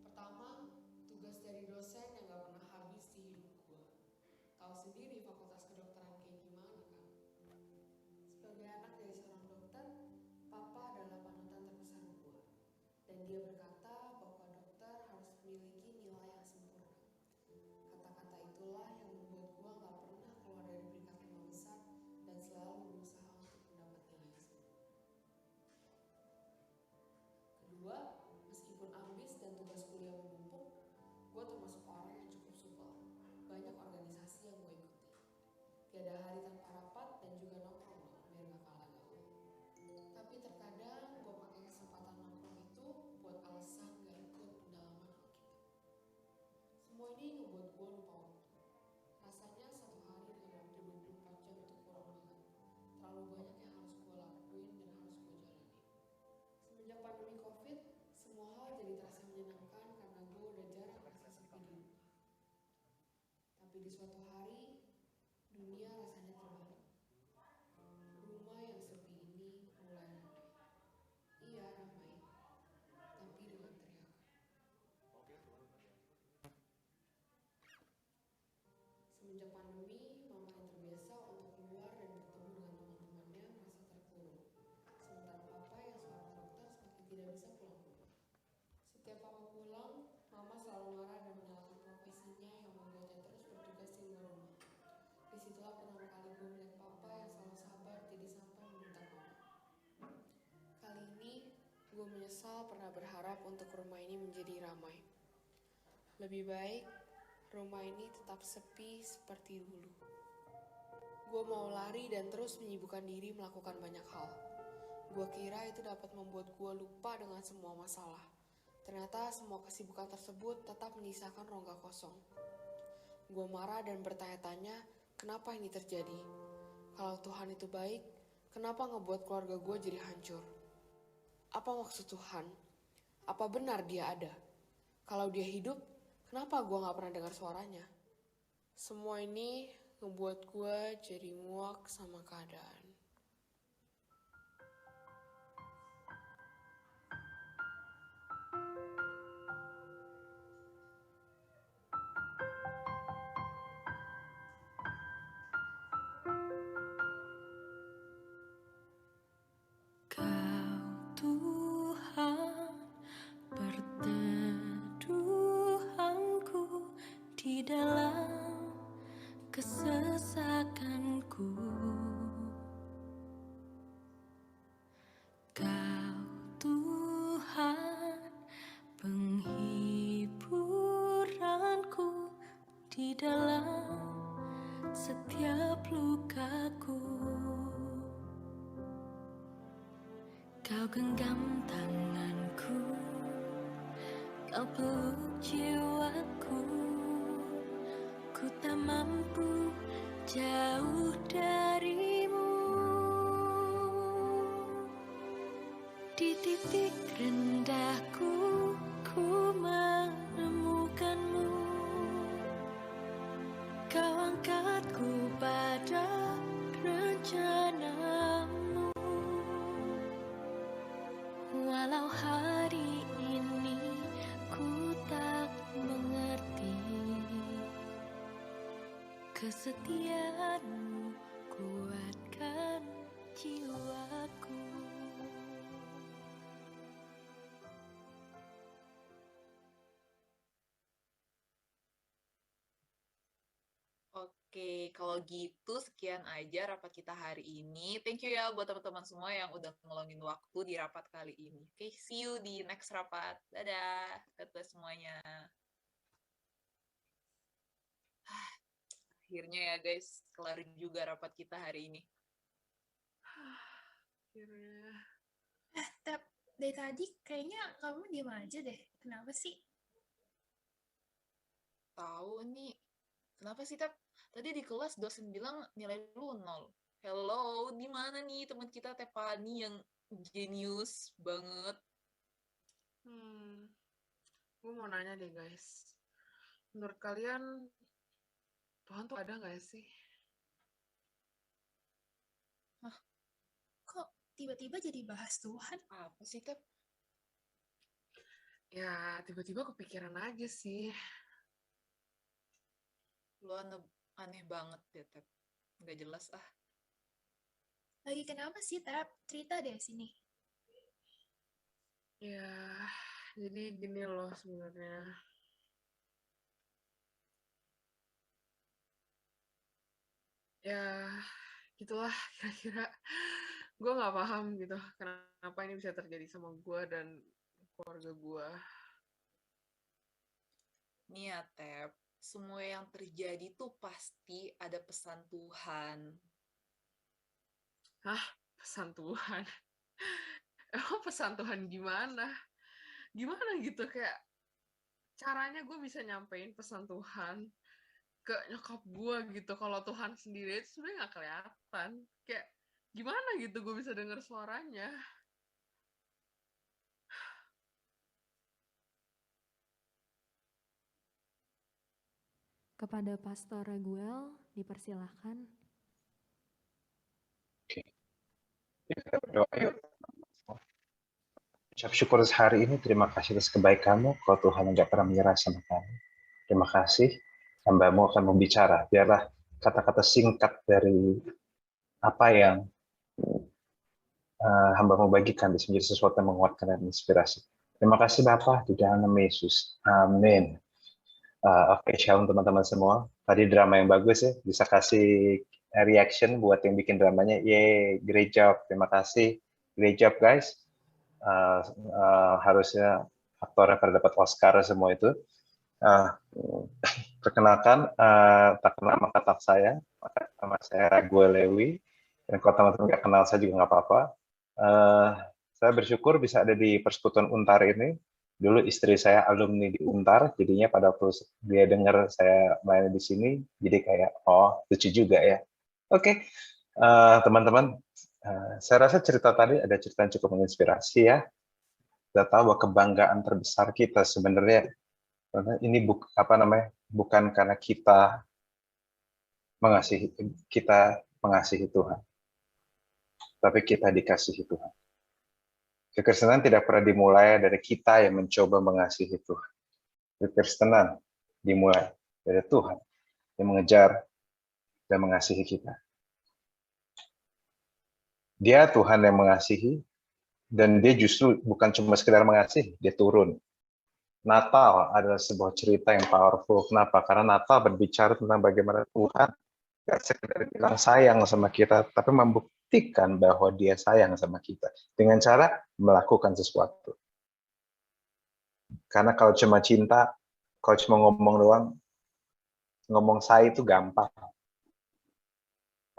Pertama, tugas dari dosen yang gak pernah habis di hidup gue. Tahu sendiri fakultas kedokteran kayak gimana kan? Sebagai anak dari seorang dokter, Papa adalah panutan terbesar gue. Dan dia berkata bahwa dokter harus memiliki nilai yang sempurna. Kata-kata itulah yang membuat gue gak pernah keluar dari peringkat 5 besar dan selalu berusaha untuk mendapat nilai yang sempurna. Kedua, meskipun ambis dan tugas kuliah menumpuk, gue termasuk orang yang cukup supel. Banyak organisasi yang gue ikuti. Gak ada hari tanpa rapat dan juga nongkrong dong, biar gak kalah gaul. Tapi terkadang gue pakai kesempatan nongkrong itu buat alasan gak ikut pendalaman Alkitab. Semua ini ngebuat gue lupa waktu. Rasanya satu hari dengan waktu 24 jam itu kurang banget. Terlalu banyak yang harus gue lakuin dan harus gue jalanin. Semenjak pandemi COVID, semua hal jadi terasa menyenangkan karena gue udah jarang merasa sepi di rumah. Tapi di suatu hari, dunia rasanya terbalik. Rumah yang sepi ini mulai ramai. Iya, ramai. Tapi dengan teriakan. Semenjak pandemi, mama yang terbiasa untuk keluar dan bertemu dengan teman-temannya merasa terkurung. Sementara papa yang seorang dokter semakin tidak bisa pulang ke rumah. Setiap papa pulang, mama selalu marah dan menyalahkan profesinya yang membuatnya terus bertugas gue melihat papa yang selalu sabar jadi sampai meminta maaf. Kali ini gue menyesal pernah berharap untuk rumah ini menjadi ramai. Lebih baik rumah ini tetap sepi seperti dulu. Gue mau lari dan terus menyibukkan diri melakukan banyak hal. Gue kira itu dapat membuat gue lupa dengan semua masalah. Ternyata semua kesibukan tersebut tetap menyisakan rongga kosong. Gue marah dan bertanya-tanya, kenapa ini terjadi? Kalau Tuhan itu baik, kenapa ngebuat keluarga gue jadi hancur? Apa maksud Tuhan? Apa benar dia ada? Kalau dia hidup, kenapa gue gak pernah dengar suaranya? Semua ini ngebuat gue jadi muak sama keadaan. Kau Tuhan perteduhanku di dalam kesesakanku. Kau Tuhan penghiburanku di dalam setiap lukaku. Kau genggam tanganku, kau peluk jiwaku. Ku tak mampu jauh darimu. Di titik rendahku, ku menemukanmu. Kau angkatku pada rencanamu. Walau hari ini ku tak mengerti, kesetiaanmu kuatkan jiwaku. Oke, kalau gitu sekian aja rapat kita hari ini. Thank you ya buat teman-teman semua yang udah ngeluangin waktu di rapat kali ini. Oke, see you di next rapat. Dadah, God bless semuanya. Akhirnya ya guys, kelar juga rapat kita hari ini. Akhirnya. Tep, dari tadi kayaknya kamu diam aja deh. Kenapa sih? Tahu nih, kenapa sih Tep? Tadi di kelas dosen bilang nilai lu 0. Hello, di mana nih teman kita Tepani yang genius banget? Gue mau nanya deh guys. Menurut kalian, Tuhan tuh ada nggak sih? Hah? Kok tiba-tiba jadi bahas Tuhan? Apa sih Tep? Ya, tiba-tiba kepikiran aja sih. Lu aneh banget ya, Tep. Nggak jelas ah. Lagi kenapa sih, Tep? Cerita deh sini. Ya, jadi gini loh sebenarnya. Ya, gitulah kira-kira. Gue nggak paham gitu, kenapa ini bisa terjadi sama gue dan keluarga gue. Nih ya, Tep. Semua yang terjadi tuh pasti ada pesan Tuhan. Hah? Pesan Tuhan? Emang pesan Tuhan gimana? Gimana gitu kayak caranya gue bisa nyampein pesan Tuhan ke nyokap gue gitu. Kalau Tuhan sendiri itu sebenarnya nggak kelihatan. Kayak gimana gitu gue bisa dengar suaranya. Kepada Pastor Raguel, dipersilahkan. Oke. Ya, kita berdoa yuk. Ucap syukur hari ini, terima kasih atas kebaikan-Mu, kalau Tuhan tidak pernah menyerah sama kami. Terima kasih, hamba-Mu akan membicara. Biarlah kata-kata singkat dari apa yang hamba-Mu bagikan bisa menjadi sesuatu yang menguatkan dan inspirasi. Terima kasih Bapa, di dalam nama Yesus. Amin. Oke, shalom teman-teman semua. Tadi drama yang bagus ya, bisa kasih reaction buat yang bikin dramanya. Yeay, great job, terima kasih, great job guys. Harusnya aktornya pada dapat Oscar semua itu. Perkenalkan, tak kenal maka tak saya, nama saya Rague Lewi, dan kalau teman-teman nggak kenal saya juga nggak apa-apa. Saya bersyukur bisa ada di persekutuan Untar ini. Dulu istri saya alumni di Untar, jadinya pada waktu dia dengar saya main di sini, jadi kayak, oh lucu juga ya. Oke, teman-teman, saya rasa cerita tadi ada cerita yang cukup menginspirasi ya. Kita tahu bahwa kebanggaan terbesar kita sebenarnya ini bukan karena kita mengasihi Tuhan, tapi kita dikasihi Tuhan. Kekristenan tidak pernah dimulai dari kita yang mencoba mengasihi Tuhan. Kekristenan dimulai dari Tuhan yang mengejar dan mengasihi kita. Dia Tuhan yang mengasihi, dan dia justru bukan cuma sekedar mengasihi, dia turun. Natal adalah sebuah cerita yang powerful. Kenapa? Karena Natal berbicara tentang bagaimana Tuhan tidak sekedar bilang sayang sama kita, tapi membuktikan bahwa dia sayang sama kita dengan cara melakukan sesuatu. Karena kalau cuma cinta, kalau cuma ngomong doang, ngomong saya itu gampang.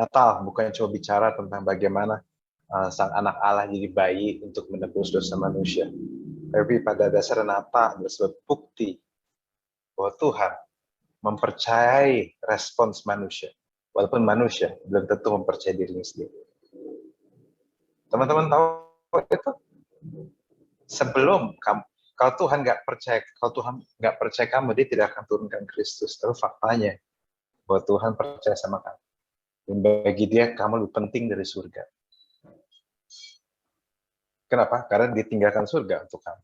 Natal bukan cuma bicara tentang bagaimana sang anak Allah jadi bayi untuk menebus dosa manusia. Tapi pada dasar Natal adalah sebuah bukti bahwa Tuhan mempercayai respons manusia. Walaupun manusia belum tentu mempercayai dirinya sendiri. Teman-teman tahu itu? Sebelum kamu, kalau Tuhan nggak percaya kamu, dia tidak akan turunkan Kristus. Tapi faktanya bahwa Tuhan percaya sama kamu. Dan bagi dia kamu lebih penting dari surga. Kenapa? Karena ditinggalkan surga untuk kamu.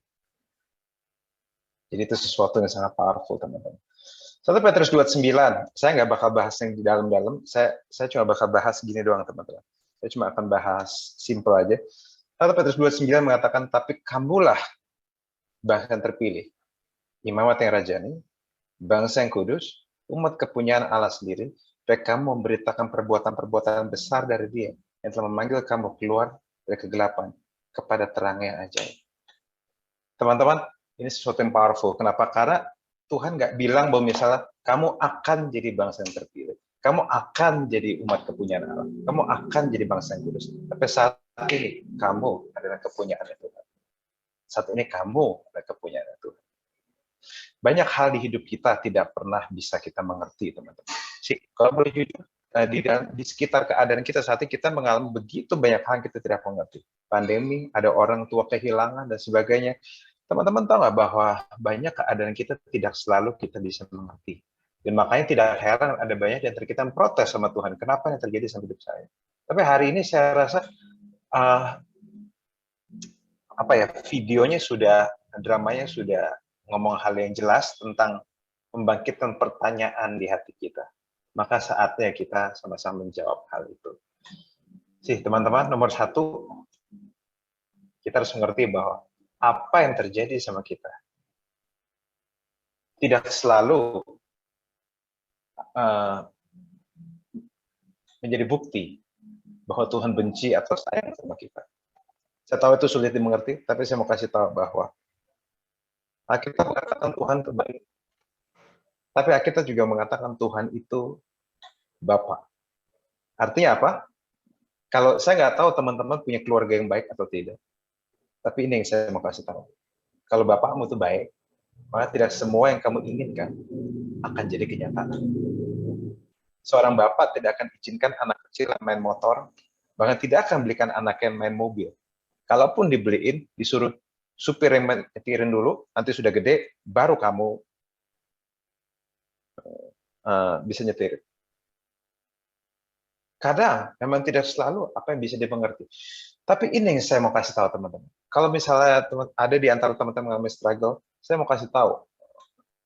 Jadi itu sesuatu yang sangat powerful, teman-teman. 1 Petrus 2:9, saya nggak bakal bahas yang di dalam-dalam, saya cuma bakal bahas gini doang, teman-teman. Saya cuma akan bahas simple aja. 1 Petrus 2:9 mengatakan, tapi kamulah bangsa yang terpilih, imamat yang rajani, bangsa yang kudus, umat kepunyaan Allah sendiri, supaya kamu memberitakan perbuatan-perbuatan besar dari Dia, yang telah memanggil kamu keluar dari kegelapan kepada terang yang ajaib. Teman-teman, ini sesuatu yang powerful. Kenapa? Karena Tuhan nggak bilang bahwa misalnya kamu akan jadi bangsa yang terpilih, kamu akan jadi umat kepunyaan Allah, kamu akan jadi bangsa yang kudus. Tapi saat ini kamu adalah kepunyaan Tuhan. Saat ini kamu adalah kepunyaan Tuhan. Banyak hal di hidup kita tidak pernah bisa kita mengerti, teman-teman. Kalau boleh jujur, di sekitar keadaan kita saat ini kita mengalami begitu banyak hal yang kita tidak mengerti. Pandemi, ada orang tua kehilangan dan sebagainya. Teman-teman tahu nggak bahwa banyak keadaan kita tidak selalu kita bisa mengerti. Dan makanya tidak heran ada banyak di antara kita yang protes sama Tuhan. Kenapa yang terjadi sama hidup saya? Tapi hari ini saya rasa videonya dramanya sudah ngomong hal yang jelas tentang membangkitkan pertanyaan di hati kita. Maka saatnya kita sama-sama menjawab hal itu. Teman-teman, nomor 1, kita harus mengerti bahwa apa yang terjadi sama kita tidak selalu menjadi bukti bahwa Tuhan benci atau sayang sama kita. Saya tahu itu sulit dimengerti, tapi saya mau kasih tahu bahwa Alkitab mengatakan Tuhan itu baik. Tapi Alkitab juga mengatakan Tuhan itu Bapa. Artinya apa? Kalau saya nggak tahu teman-teman punya keluarga yang baik atau tidak. Tapi ini yang saya mau kasih tahu. Kalau bapakmu itu baik, maka tidak semua yang kamu inginkan akan jadi kenyataan. Seorang bapak tidak akan izinkan anak kecil main motor, bahkan tidak akan belikan anaknya main mobil. Kalaupun dibeliin, disuruh supir yang nyetirin dulu, nanti sudah gede, baru kamu bisa nyetir. Kadang memang tidak selalu apa yang bisa dimengerti. Tapi ini yang saya mau kasih tahu teman-teman. Kalau misalnya ada di antara teman-teman mengalami struggle, saya mau kasih tahu,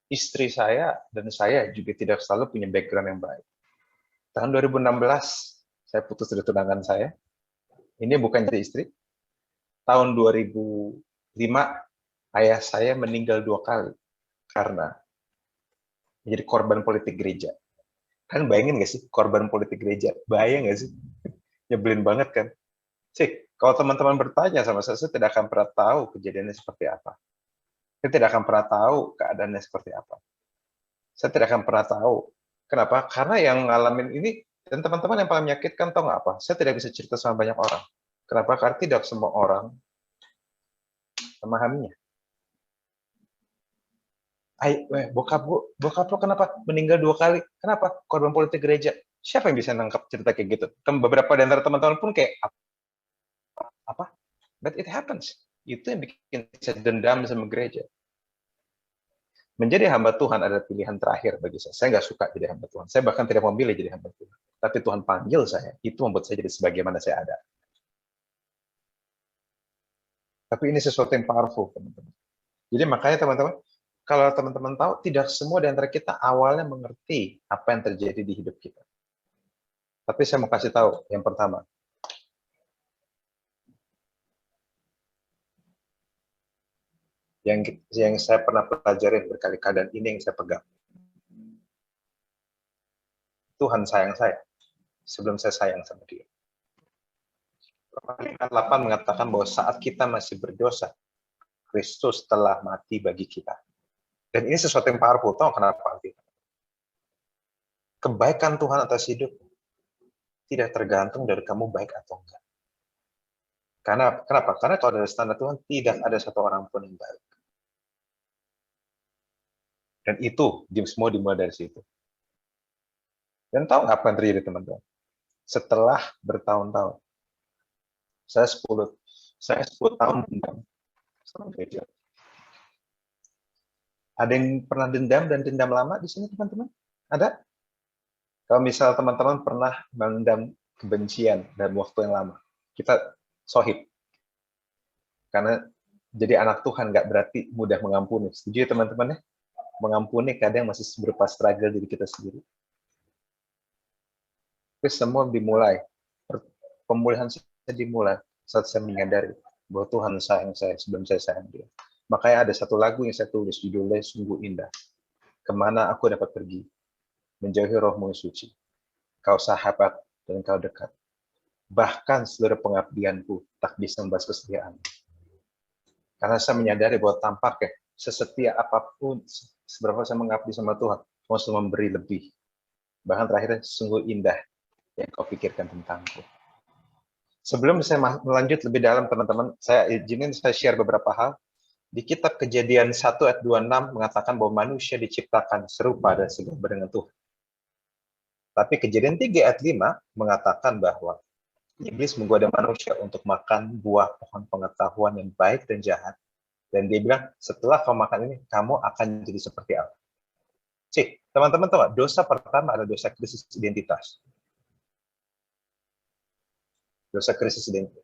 istri saya dan saya juga tidak selalu punya background yang baik. Tahun 2016, saya putus dari tunangan saya. Ini bukan jadi istri. Tahun 2005, ayah saya meninggal 2 kali karena menjadi korban politik gereja. Kan bayangin nggak sih korban politik gereja? Bayang nggak sih? Nyebelin banget kan? Sih, kalau teman-teman bertanya sama saya tidak akan pernah tahu kejadiannya seperti apa. Saya tidak akan pernah tahu keadaannya seperti apa. Saya tidak akan pernah tahu. Kenapa? Karena yang ngalamin ini, dan teman-teman yang paling menyakitkan tahu nggak apa? Saya tidak bisa cerita sama banyak orang. Kenapa? Karena tidak semua orang memahaminya. Bokap lo kenapa meninggal 2 kali? Kenapa? Korban politik gereja. Siapa yang bisa nangkap cerita kayak gitu? Beberapa di antara teman-teman pun kayak, apa? But it happens. Itu yang bikin saya dendam sama gereja. Menjadi hamba Tuhan adalah pilihan terakhir bagi saya. Saya nggak suka jadi hamba Tuhan. Saya bahkan tidak memilih jadi hamba Tuhan. Tapi Tuhan panggil saya. Itu membuat saya jadi sebagaimana saya ada. Tapi ini sesuatu yang powerful, teman-teman. Jadi makanya teman-teman, kalau teman-teman tahu, tidak semua di antara kita awalnya mengerti apa yang terjadi di hidup kita. Tapi saya mau kasih tahu, yang pertama, yang saya pernah pelajarin berkali-kali dan ini yang saya pegang. Tuhan sayang saya sebelum saya sayang sama Dia. Ayat 8 mengatakan bahwa saat kita masih berdosa, Kristus telah mati bagi kita. Dan ini sesuatu yang powerful. Tahu kenapa? Kebaikan Tuhan atas hidup tidak tergantung dari kamu baik atau enggak. Kenapa? Karena kalau dari standar Tuhan tidak ada satu orang pun yang baik. Dan itu semua dimulai dari situ. Dan tahu nggak apa yang terjadi, teman-teman? Setelah bertahun-tahun, saya 10 tahun dendam sama gereja. Ada yang pernah dendam dan dendam lama di sini, teman-teman? Ada? Kalau misal teman-teman pernah mendam kebencian dalam waktu yang lama, kita sohib. Karena jadi anak Tuhan nggak berarti mudah mengampuni. Setuju ya, teman-teman ya? Mengampuni kadang masih berupa struggle diri kita sendiri. Tapi semua dimulai. Pemulihan saya dimulai saat saya menyadari bahwa Tuhan sayang saya sebelum saya sayang Dia. Makanya ada satu lagu yang saya tulis, judulnya Sungguh Indah. Kemana aku dapat pergi, menjauhi rohmu yang suci. Kau sahabat dan kau dekat. Bahkan seluruh pengabdianku tak bisa membahas kesetiaan. Karena saya menyadari bahwa tampaknya sesetia apapun, seberapa saya mengabdi sama Tuhan, Tuhan selalu memberi lebih. Bahkan terakhirnya, sungguh indah yang kau pikirkan tentangku. Sebelum saya melanjut lebih dalam, teman-teman, saya izinin saya share beberapa hal. Di kitab Kejadian 1 ayat 26 mengatakan bahwa manusia diciptakan serupa dan segambar dengan Tuhan. Tapi Kejadian 3 ayat 5 mengatakan bahwa iblis menggoda manusia untuk makan buah pohon pengetahuan yang baik dan jahat. Dan dia bilang, setelah kau makan ini, kamu akan jadi seperti apa? Teman-teman tahu nggak? Dosa pertama adalah dosa krisis identitas. Dosa krisis identitas.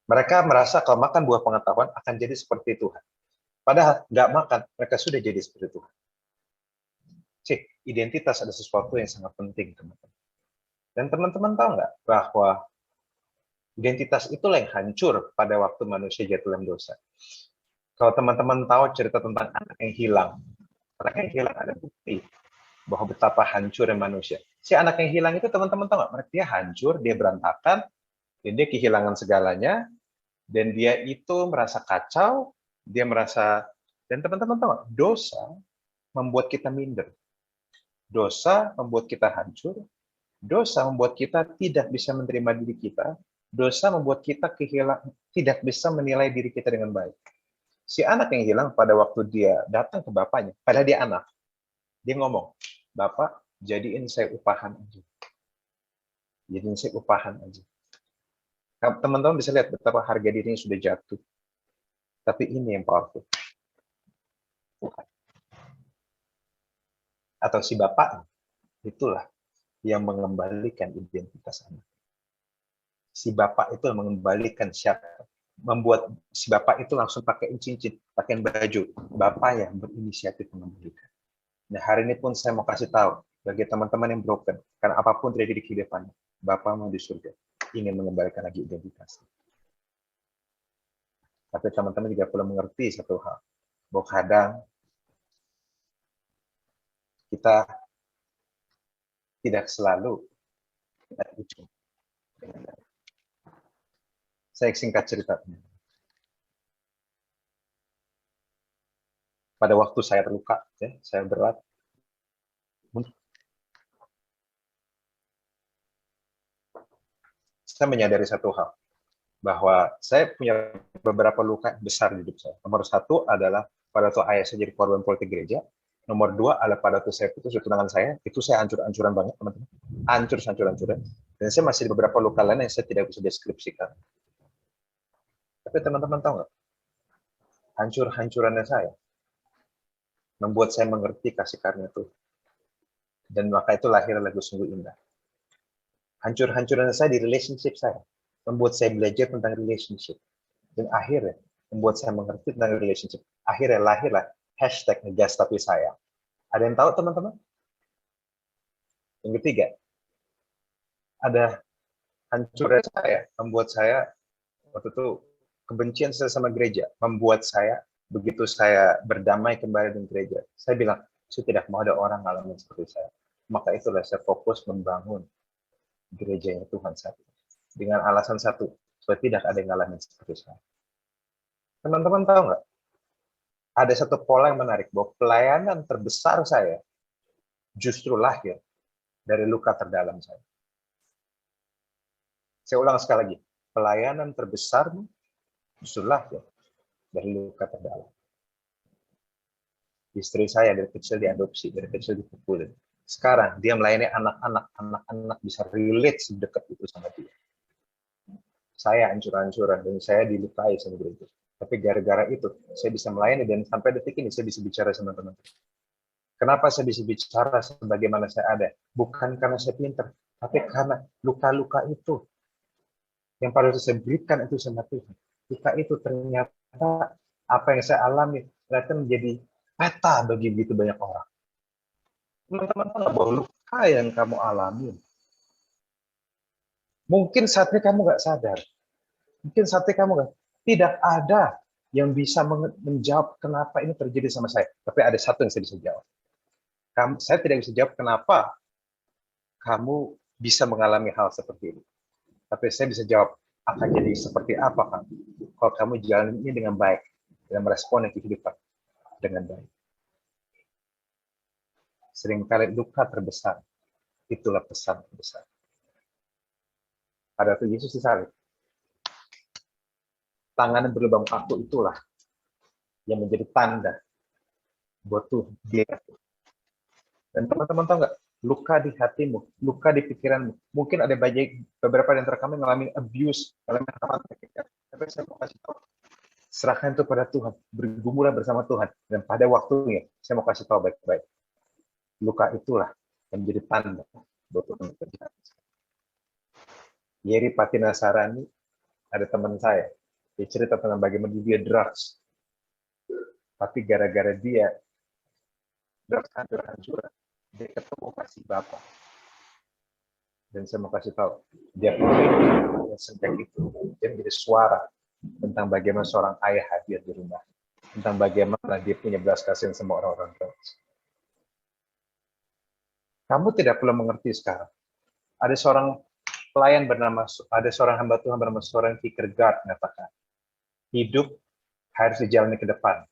Mereka merasa kalau makan buah pengetahuan akan jadi seperti Tuhan. Padahal nggak makan, mereka sudah jadi seperti Tuhan. Identitas ada sesuatu yang sangat penting, teman-teman. Dan teman-teman tahu nggak bahwa identitas itulah yang hancur pada waktu manusia jatuh dalam dosa. Kalau teman-teman tahu cerita tentang anak yang hilang ada bukti bahwa betapa hancurnya manusia. Si anak yang hilang itu teman-teman tahu nggak? Dia hancur, dia berantakan, dan dia kehilangan segalanya, dan dia itu merasa kacau, dan teman-teman tahu nggak? Dosa membuat kita minder. Dosa membuat kita hancur. Dosa membuat kita tidak bisa menerima diri kita. Dosa membuat kita tidak bisa menilai diri kita dengan baik. Si anak yang hilang pada waktu dia datang ke bapaknya, padahal dia anak, dia ngomong, "Bapak, jadiin saya upahan aja. Jadiin saya upahan aja." Teman-teman bisa lihat betapa harga dirinya sudah jatuh. Tapi ini yang powerful. Atau si bapak, itulah yang mengembalikan identitas anak. Si bapak itu mengembalikan siapa, membuat si bapak itu langsung pakai cincin, pakai baju. Bapak yang berinisiatif mengembalikan. Nah, hari ini pun saya mau kasih tahu bagi teman-teman yang broken, karena apapun terjadi di kehidupannya, Bapa mau di surga ingin mengembalikan lagi identitas. Tapi teman-teman juga perlu mengerti satu hal, bahwa kadang kita tidak selalu berujung. Saya singkat ceritanya. Pada waktu saya terluka, ya, saya berat, saya menyadari satu hal, bahwa saya punya beberapa luka besar di hidup saya. Nomor satu adalah pada waktu ayah saya jadi korban politik gereja. Nomor dua adalah pada waktu saya putus tunangan saya, itu saya hancur-hancuran banget, teman-teman. Hancur-hancuran. Dan saya masih ada beberapa luka lain yang saya tidak bisa deskripsikan. Tapi teman-teman tahu nggak? Hancur-hancurannya saya membuat saya mengerti kasih karunia Tuhan. Dan maka itu lahir lagu Sungguh Indah. Hancur-hancurannya saya di relationship saya membuat saya belajar tentang relationship. Dan akhirnya membuat saya mengerti tentang relationship. Akhirnya lahirlah hashtag ngegas tapi sayang. Ada yang tahu teman-teman? Yang ketiga, ada hancurnya saya membuat saya waktu itu kebencian saya sama gereja membuat saya begitu saya berdamai kembali dengan gereja, saya bilang, saya tidak mau ada orang ngalamin seperti saya. Maka itulah saya fokus membangun gerejanya Tuhan saat ini. Dengan alasan satu, supaya tidak ada yang ngalamin seperti saya. Teman-teman tahu nggak? Ada satu pola yang menarik, bahwa pelayanan terbesar saya justru lahir dari luka terdalam saya. Saya ulang sekali lagi, pelayanan terbesar justru lahir dari luka terdalam. Istri saya dari kecil diadopsi, dari kecil dipukulin. Sekarang dia melayani anak-anak bisa relate sedekat itu sama dia. Saya hancur-hancuran dan saya dilukai sama gereja. Tapi gara-gara itu saya bisa melayani dan sampai detik ini saya bisa bicara sama teman-teman. Kenapa saya bisa bicara sebagaimana saya ada? Bukan karena saya pintar, tapi karena luka-luka itu yang pada saya berikan itu sama Tuhan. Luka itu ternyata apa yang saya alami ternyata menjadi peta bagi begitu banyak orang. Teman-teman tahu bahwa luka yang kamu alami, mungkin saatnya kamu nggak sadar, mungkin saatnya kamu nggak, tidak ada yang bisa menjawab kenapa ini terjadi sama saya. Tapi ada satu yang saya bisa jawab. Saya tidak bisa jawab kenapa kamu bisa mengalami hal seperti ini. Tapi saya bisa jawab akan jadi seperti apa kan kalau kamu jalan ini dengan baik dan meresponi kehidupan dengan baik. Seringkali luka terbesar itulah pesan terbesar. Pada waktu Yesus disalib, tangan berlubang paku itulah yang menjadi tanda buat Tuhan dia. Dan teman-teman tahu nggak? Luka di hatimu, luka di pikiranmu. Mungkin ada beberapa di antara kami mengalami abuse, mengalami hal-hal ketika. Tapi saya mau kasih tahu, serahkan itu pada Tuhan, bergumulah bersama Tuhan. Dan pada waktunya, saya mau kasih tahu baik-baik. Luka itulah yang menjadi tanda buat Tuhan bekerja. Yeri Patinasarani, ada teman saya, dia cerita tentang bagaimana dia drugs. Tapi gara-gara dia drugs hancur-hancuran, dia ketemu kasih Bapak. Dan saya mau kasih tahu, dia sejak itu, dia menjadi suara tentang bagaimana seorang ayah hadir di rumah. Tentang bagaimana dia punya belas kasihan sama orang-orang tua. Kamu tidak perlu mengerti sekarang. Ada seorang pelayan ada seorang hamba Tuhan bernama seorang Kierkegaard mengatakan, hidup harus dijalani ke depan,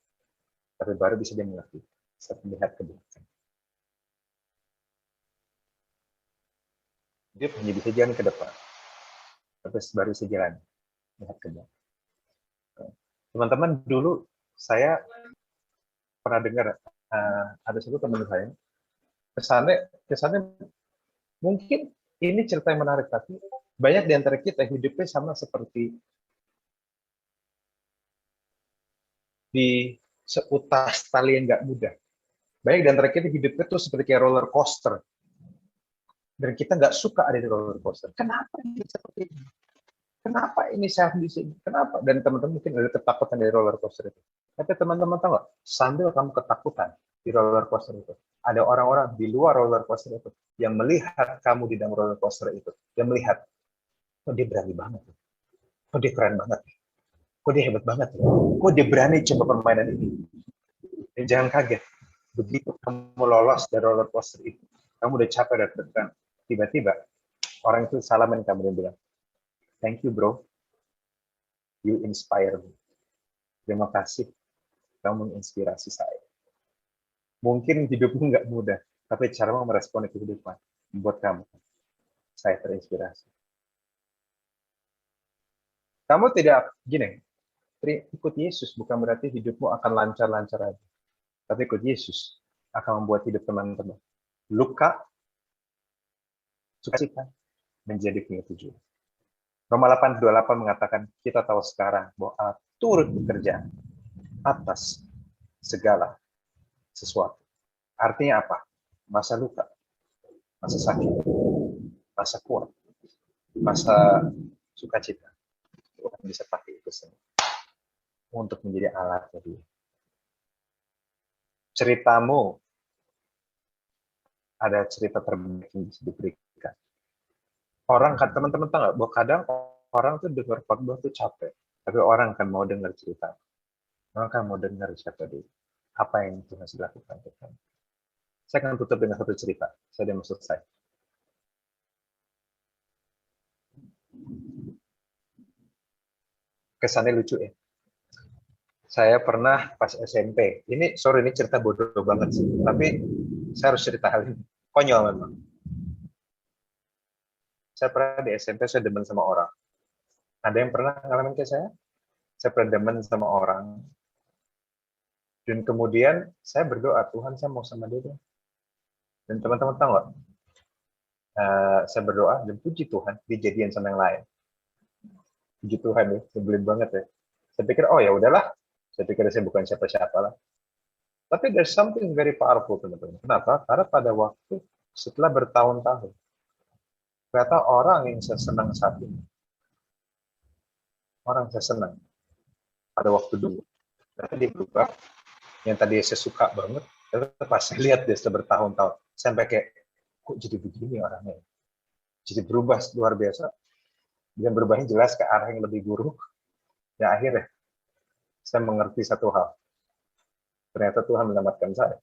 tapi baru bisa dia mengerti saat melihat ke belakang. Dia hanya bisa jalan ke depan, tapi baru bisa jalan melihat ke belakang. Teman-teman, dulu saya pernah dengar ada satu teman saya, kesannya mungkin ini cerita yang menarik, tapi banyak di antara kita hidupnya sama seperti di seutas tali yang nggak mudah. Banyak di antara kita hidupnya tuh seperti kayak roller coaster. Dan kita nggak suka ada di roller coaster. Kenapa ini seperti ini? Kenapa ini saya di sini? Kenapa? Dan teman-teman mungkin ada ketakutan dari roller coaster itu. Tapi teman-teman tahu nggak? Sambil kamu ketakutan di roller coaster itu, ada orang-orang di luar roller coaster itu yang melihat kamu di dalam roller coaster itu, yang melihat, kok dia berani banget, kok dia keren banget, kok dia hebat banget, kok dia berani coba permainan ini. Dan jangan kaget, begitu kamu lolos dari roller coaster itu, kamu udah capek, udah tegang. Tiba-tiba orang itu salamin kamu dan bilang, thank you bro, you inspire me. Terima kasih, kamu menginspirasi saya. Mungkin hidupmu nggak mudah, tapi caramu meresponi kehidupan membuat saya terinspirasi. Kamu tidak, gini, ikut Yesus bukan berarti hidupmu akan lancar-lancar aja. Tapi ikut Yesus akan membuat hidup teman-teman luka, sukacita, menjadi punya tujuan. Roma 8:28 mengatakan, kita tahu sekarang bahwa Allah turut bekerja atas segala sesuatu. Artinya apa? Masa luka, masa sakit, masa kuat, masa sukacita. Tuhan bisa pakai itu semua untuk menjadi alatnya dia. Ceritamu ada cerita terbaik yang bisa diberikan. Orang, teman-teman tahu nggak, bahwa kadang orang tuh dengar khotbah tuh capek, tapi orang kan mau dengar cerita. Orang kan mau dengar siapa dia, apa yang Tuhan sudah lakukan untuk kamu. Saya akan tutup dengan satu cerita. Saya sudah mau selesai. Kesannya lucu ya. Saya pernah pas SMP. Ini cerita bodoh banget sih. Tapi saya harus cerita hal ini. Konyol memang. Saya pernah di SMP, saya demen sama orang. Ada yang pernah ngalamin kayak saya? Saya pernah demen sama orang. Dan kemudian saya berdoa, Tuhan saya mau sama dia. Dan teman-teman tahu nggak? Saya berdoa dan puji Tuhan, dijadian sama yang lain. Puji Tuhan ya, sebelum banget ya. Saya pikir, oh ya udahlah. Saya pikir saya bukan siapa-siapa lah. Tapi there's something very powerful, teman-teman. Kenapa? Karena pada waktu setelah bertahun-tahun, ternyata orang yang saya senang saat ini, orang saya senang pada waktu dulu, ternyata dia berubah. Yang tadi saya suka banget, tapi pas saya lihat dia setelah bertahun-tahun, sampai kayak, kok jadi begini orangnya? Jadi berubah luar biasa. Dan berubahnya jelas ke arah yang lebih buruk. Ya akhirnya, saya mengerti satu hal. Ternyata Tuhan menyelamatkan saya.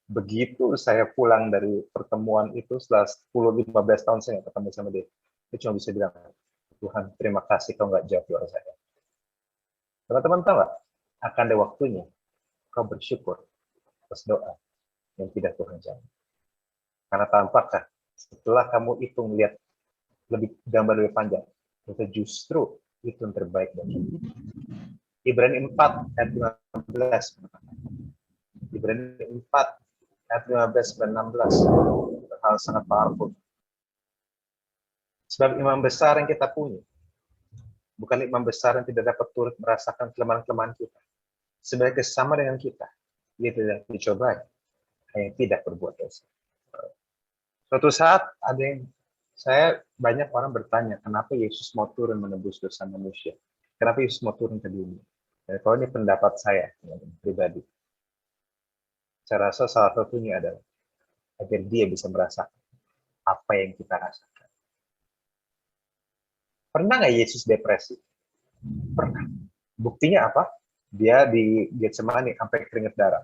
Begitu saya pulang dari pertemuan itu, setelah 10-15 tahun saya nggak ketemu sama dia, dia cuma bisa bilang, Tuhan, terima kasih kau nggak jauh dari saya. Teman-teman tahu nggak? Akan ada waktunya kau bersyukur atas doa yang tidak Tuhan jawab. Karena tampaknya setelah kamu hitung lihat gambar lebih panjang, itu justru itu yang terbaik bagi kita. Ibrani 4 ayat 15. Ibrani 4 ayat 15 dan 16. Hal sangat powerful. Sebab imam besar yang kita punya bukan imam besar yang tidak dapat turut merasakan kelemahan-kelemahan kita. Sebagai sama dengan kita, dia tidak dicobai, hanya tidak berbuat dosa. Suatu saat banyak orang bertanya, kenapa Yesus mau turun menebus dosa manusia? Kenapa Yesus mau turun ke dunia? Dan kalau ini pendapat saya pribadi, saya rasa salah satunya adalah agar dia bisa merasakan apa yang kita rasakan. Pernah nggak Yesus depresi? Pernah. Buktinya apa? Dia di Getsemani sampai keringat darah.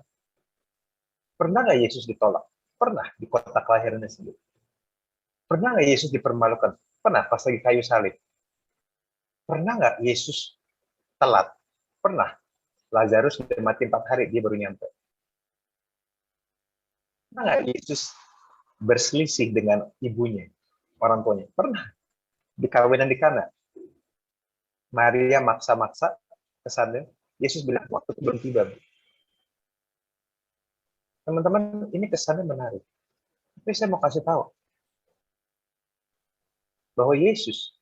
Pernah nggak Yesus ditolak? Pernah, di kota kelahirannya sendiri. Pernah nggak Yesus dipermalukan? Pernah, pas lagi kayu salib. Pernah nggak Yesus telat? Pernah. Lazarus sudah mati 4 hari, dia baru nyampe. Pernah nggak Yesus berselisih dengan ibunya, orang tuanya? Pernah. Di kawinan di Kana. Maria maksa-maksa kesannya. Yesus bilang, waktu itu belum tiba. Teman-teman, ini kesannya menarik. Tapi saya mau kasih tahu bahwa Yesus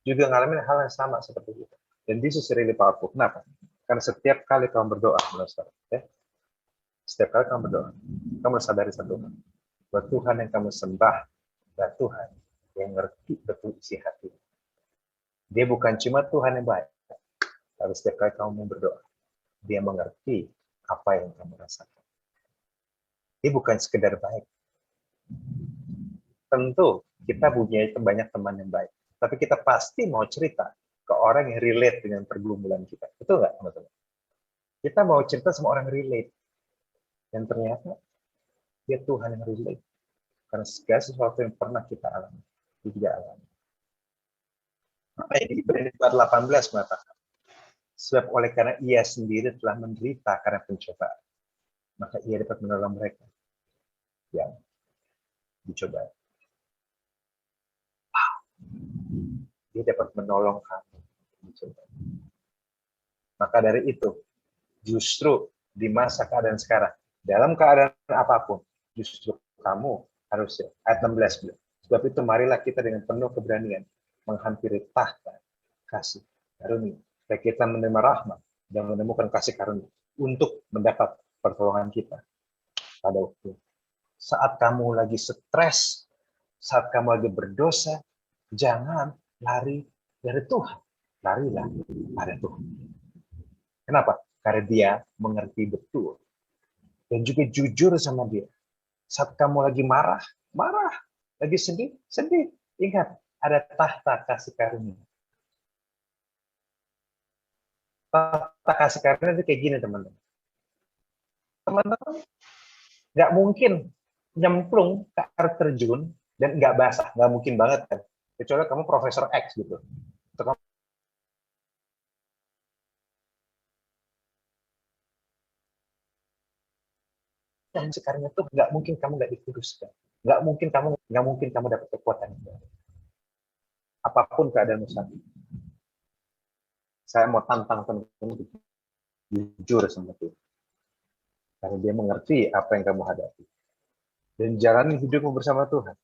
juga ngalamin hal yang sama seperti kita. Dan this is really powerful. Kenapa? Karena setiap kali kamu berdoa, ya, setiap kali kamu berdoa, kamu harus sadari satu hal. Bahwa Tuhan yang kamu sembah, adalah Tuhan yang ngerti betul isi hati. Dia bukan cuma Tuhan yang baik, tapi setiap kali kamu berdoa, dia mengerti apa yang kamu rasakan. Dia bukan sekedar baik. Tentu kita punya banyak teman yang baik, tapi kita pasti mau cerita ke orang yang relate dengan pergumulan kita. Betul nggak, teman-teman? Kita mau cerita sama orang yang relate, dan ternyata dia Tuhan yang relate. Karena segala sesuatu yang pernah kita alami, itu juga alami. Maka ini Ibrani 4:18 mengatakan, sebab oleh karena ia sendiri telah menderita karena pencobaan, maka ia dapat menolong mereka yang dicoba. Dia dapat menolong kamu yang dicoba. Maka dari itu, justru di masa keadaan sekarang, dalam keadaan apapun, justru kamu harus, ayat 16 bilang, sebab itu marilah kita dengan penuh keberanian menghampiri tahta kasih karunia, supaya kita menerima rahmat dan menemukan kasih karunia untuk mendapat pertolongan kita pada waktu saat kamu lagi stres, saat kamu lagi berdosa. Jangan lari dari Tuhan, larilah pada Tuhan. Kenapa? Karena dia mengerti betul dan juga jujur sama dia. Saat kamu lagi marah, lagi sedih, ingat ada tahta kasih karunia. Tahta kasih karunia itu kayak gini, teman-teman. Teman-teman nggak mungkin nyemplung ke air terjun dan nggak basah, nggak mungkin banget kan. Kecuali kamu Profesor X gitu. Dan sekarang itu nggak mungkin kamu nggak dikuduskan, nggak mungkin kamu dapat kekuatan itu. Apapun keadaan saat ini, saya mau tantang teman-teman jujur sama Tuhan, karena dia mengerti apa yang kamu hadapi dan jalani hidupmu bersama Tuhan.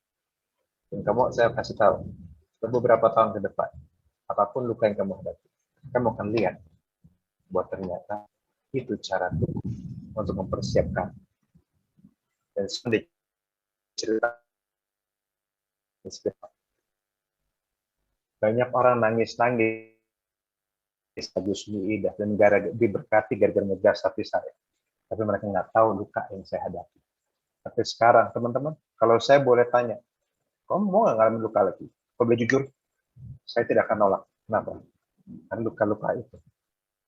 Dan saya kasih tahu, beberapa tahun ke depan, apapun luka yang kamu hadapi, kamu akan lihat bahwa ternyata itu cara Tuhan untuk mempersiapkan. Dan sudah cerita, banyak orang nangis-nangis Agus Ida dan diberkati gara-gara ngegas hati saya. Tapi mereka nggak tahu luka yang saya hadapi. Tapi sekarang, teman-teman, kalau saya boleh tanya, kamu mau nggak ngalamin luka lagi? Kalau boleh jujur, saya tidak akan nolak. Kenapa? Karena luka-luka itu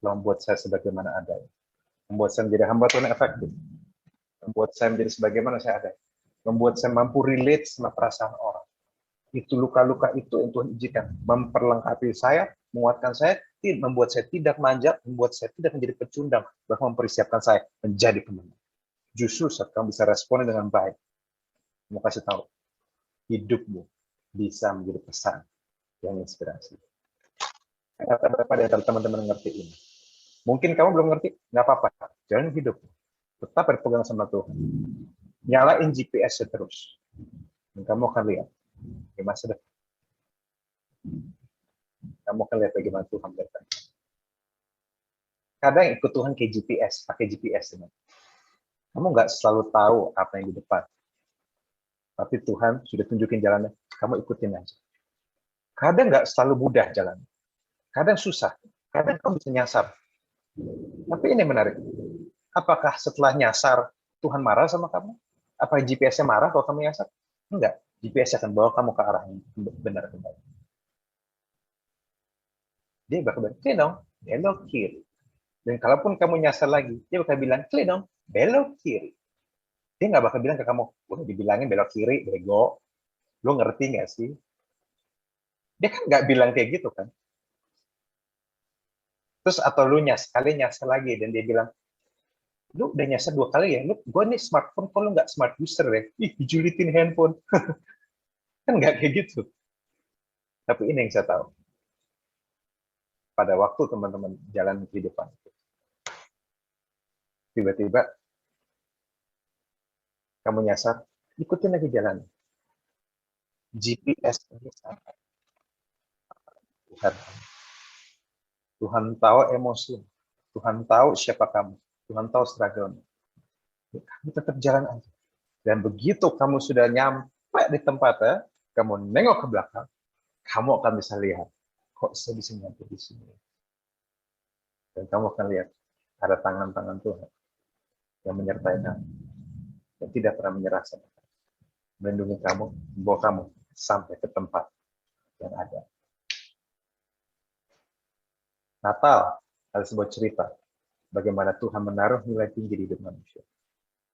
membuat saya sebagaimana adanya. Membuat saya menjadi hamba Tuhan yang efektif. Membuat saya menjadi sebagaimana saya ada. Membuat saya mampu relate sama perasaan orang. Itu luka-luka itu yang Tuhan izinkan. Memperlengkapi saya, menguatkan saya, membuat saya tidak manjat, membuat saya tidak menjadi pecundang, bahkan mempersiapkan saya menjadi pemenang. Justru saat kamu bisa respon dengan baik, mau kasih tahu, hidupmu bisa menjadi pesan yang inspirasi. Kata-kata di antara teman-teman ngerti ini. Mungkin kamu belum ngerti, nggak apa-apa. Jalan hidup. Tetap berpegang sama Tuhan. Nyalain GPS-nya terus. Dan kamu akan lihat di masa depan. Kamu akan lihat bagaimana Tuhan berkata. Kadang ikut Tuhan kayak GPS, pakai GPS. Teman. Kamu nggak selalu tahu apa yang di depan. Tapi Tuhan sudah tunjukin jalannya, kamu ikutin aja. Kadang nggak selalu mudah jalannya. Kadang susah. Kadang kamu bisa nyasar. Tapi ini menarik. Apakah setelah nyasar, Tuhan marah sama kamu? Apa GPS-nya marah kalau kamu nyasar? Enggak. GPS akan bawa kamu ke arah yang benar kembali. Dia bakal bilang, klik dong, belok kiri. Dan kalaupun kamu nyasar lagi, dia bakal bilang, klik dong, belok kiri. Dia nggak bakal bilang ke kamu, udah dibilangin belok kiri, bego. Lo ngerti nggak sih? Dia kan nggak bilang kayak gitu kan. Terus atau lu sekali nyasar lagi, dan dia bilang, lu udah nyasar 2 kali ya, gue nih smartphone, kok lu nggak smart user ya? Ih, dijulitin handphone. Kan nggak kayak gitu. Tapi ini yang saya tahu. Pada waktu teman-teman jalan kehidupan, tiba-tiba kamu nyasar, ikutin lagi jalan. GPS ini sampai. Tuhan tahu emosi, Tuhan tahu siapa kamu, Tuhan tahu struggle-nya. Kamu tetap jalan aja. Dan begitu kamu sudah nyampe di tempatnya, kamu nengok ke belakang, kamu akan bisa lihat, kok saya bisa nyampe di sini. Dan kamu akan lihat, ada tangan-tangan Tuhan yang menyertai kamu, yang tidak pernah menyerah sama kamu. Melindungi kamu, membawa kamu sampai ke tempat yang ada. Natal adalah sebuah cerita bagaimana Tuhan menaruh nilai tinggi di hidup manusia.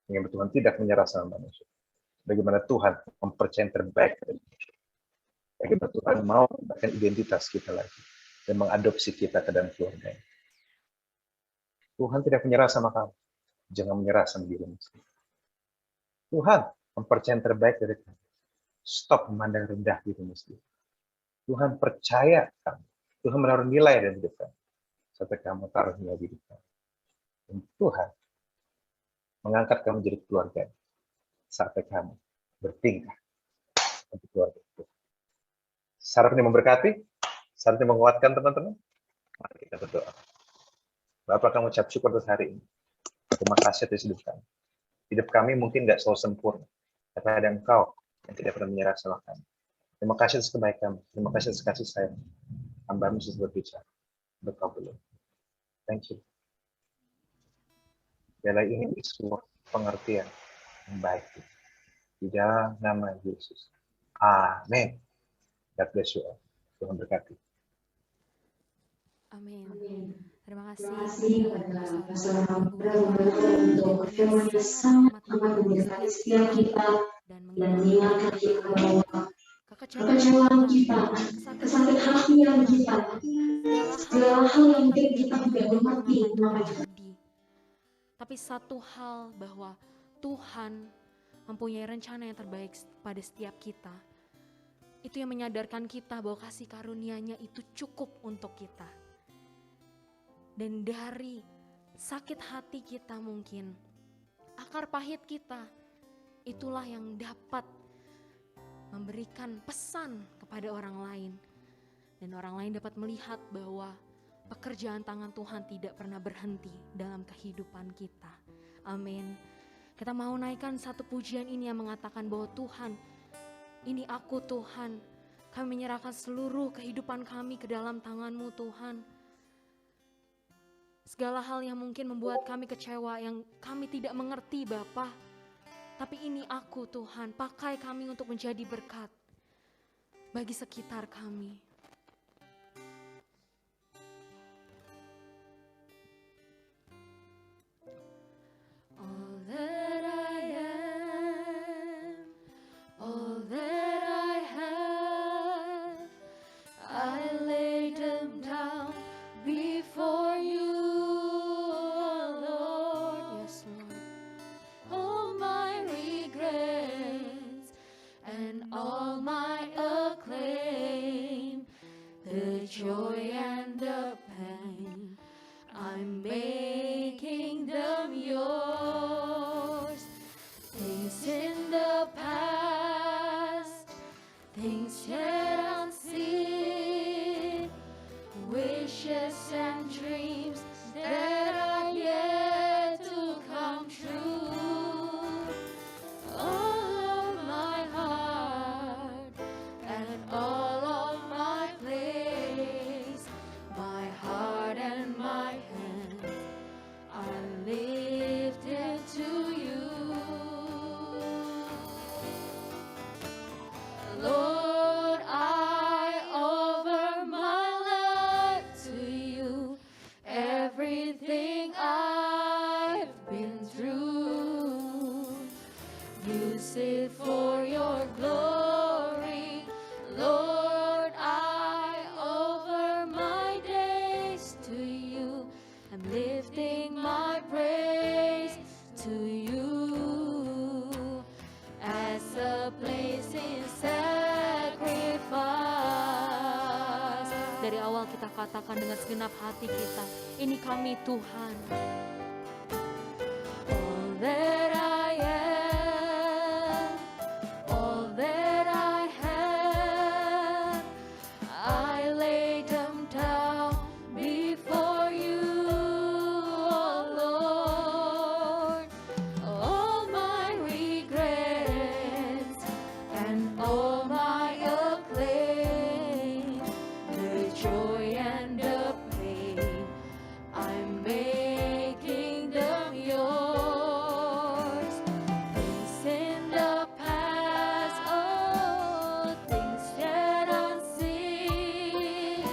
Sehingga Tuhan tidak menyerah sama manusia. bagaimana Tuhan mempercayai yang terbaik. Bagaimana Tuhan mau memberikan identitas kita lagi dan mengadopsi kita ke dalam keluarga. Tuhan tidak menyerah sama kamu. Jangan menyerah sama dirimu sendiri. Tuhan mempercayai yang terbaik dari kamu. Stop memandang rendah dirimu sendiri. Tuhan percaya kamu. Tuhan menaruh nilai dalam hidup kamu. Sampai kamu taruh nilai di hidup kamu. Dan Tuhan mengangkat kamu jadi keluarga. Sampai kamu bertingkah untuk keluarga itu. Syarat ini memberkati, syarat ini menguatkan teman-teman. Mari kita berdoa. Bapak, kami ucap syukur atas hari ini. Terima kasih atas hidup kami. Hidup kami mungkin nggak selalu sempurna, tapi ada Engkau yang tidak pernah menyerah sama kami. Terima kasih atas kebaikan, terima kasih atas kasih sayang. Hamba-Mu sudah berbicara. Engkau belum. Thank you. Biarlah ini semua pengertian yang baik. Di dalam nama Yesus. Amin. God bless you all. Tuhan berkati. Amin. Terima kasih kepada untuk firman yang sangat memberkati setiap kita dan mengingatkan kita bahwa kekecewaan kita, kesakit hatian kita, segala hal yang mungkin kita tidak mengerti kenapa terjadi. Tapi satu hal bahwa Tuhan mempunyai rencana yang terbaik pada setiap kita. Itu yang menyadarkan kita bahwa kasih karunia-Nya itu cukup untuk kita. Dan dari sakit hati kita mungkin, akar pahit kita, itulah yang dapat memberikan pesan kepada orang lain. Dan orang lain dapat melihat bahwa pekerjaan tangan Tuhan tidak pernah berhenti dalam kehidupan kita. Amin. Kita mau naikkan satu pujian ini yang mengatakan bahwa Tuhan, ini aku Tuhan, kami menyerahkan seluruh kehidupan kami ke dalam tangan-Mu Tuhan. Segala hal yang mungkin membuat kami kecewa, yang kami tidak mengerti Bapa. Tapi ini aku Tuhan, pakai kami untuk menjadi berkat bagi sekitar kami. All that I am, all that I have, I lay them down before you, Lord. Yes, Lord. All my regrets and all my acclaim, the joy and the pain, I'm making them yours. Things in the past, things yet unseen, wishes and dreams that are yet to come true. All of my heart and all of my place, my heart and my hand are lifted to you. Lord, I offer my life to you. Everything I've been through, use it for your glory. Lord, I offer my days to you. I'm lifting my praise to you as a blazing sacrifice. Dari awal kita katakan dengan segenap hati kita, ini kami Tuhan. All that I am, all that I have, I lay them down before you, oh Lord. All my regrets and all my acclaim, the joy and the pain, I'm making them yours. Things in the past, oh, things yet unseen,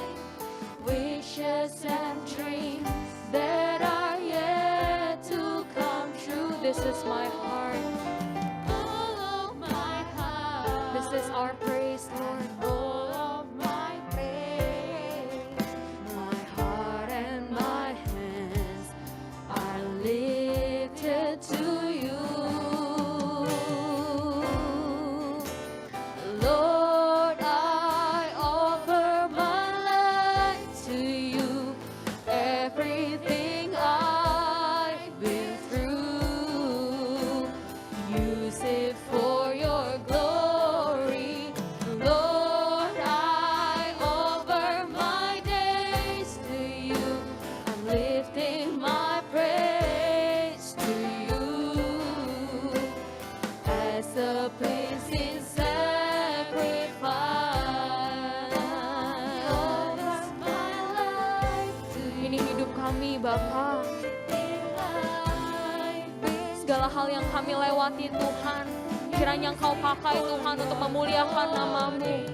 wishes and dreams that are yet to come true. This is my heart. All of segala hal yang kami lewati Tuhan, kiranya Engkau pakai Tuhan untuk memuliakan nama-Mu.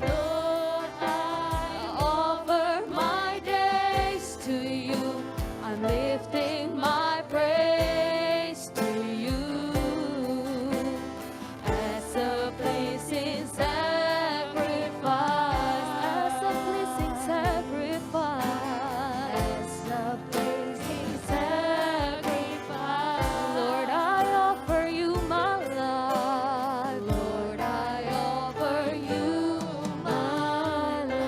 Lord, I offer my days to you. I'm lifting my praise to you as a pleasing sacrifice, as a pleasing sacrifice, as a pleasing sacrifice. Lord, I offer you my life. Lord, I offer you my life.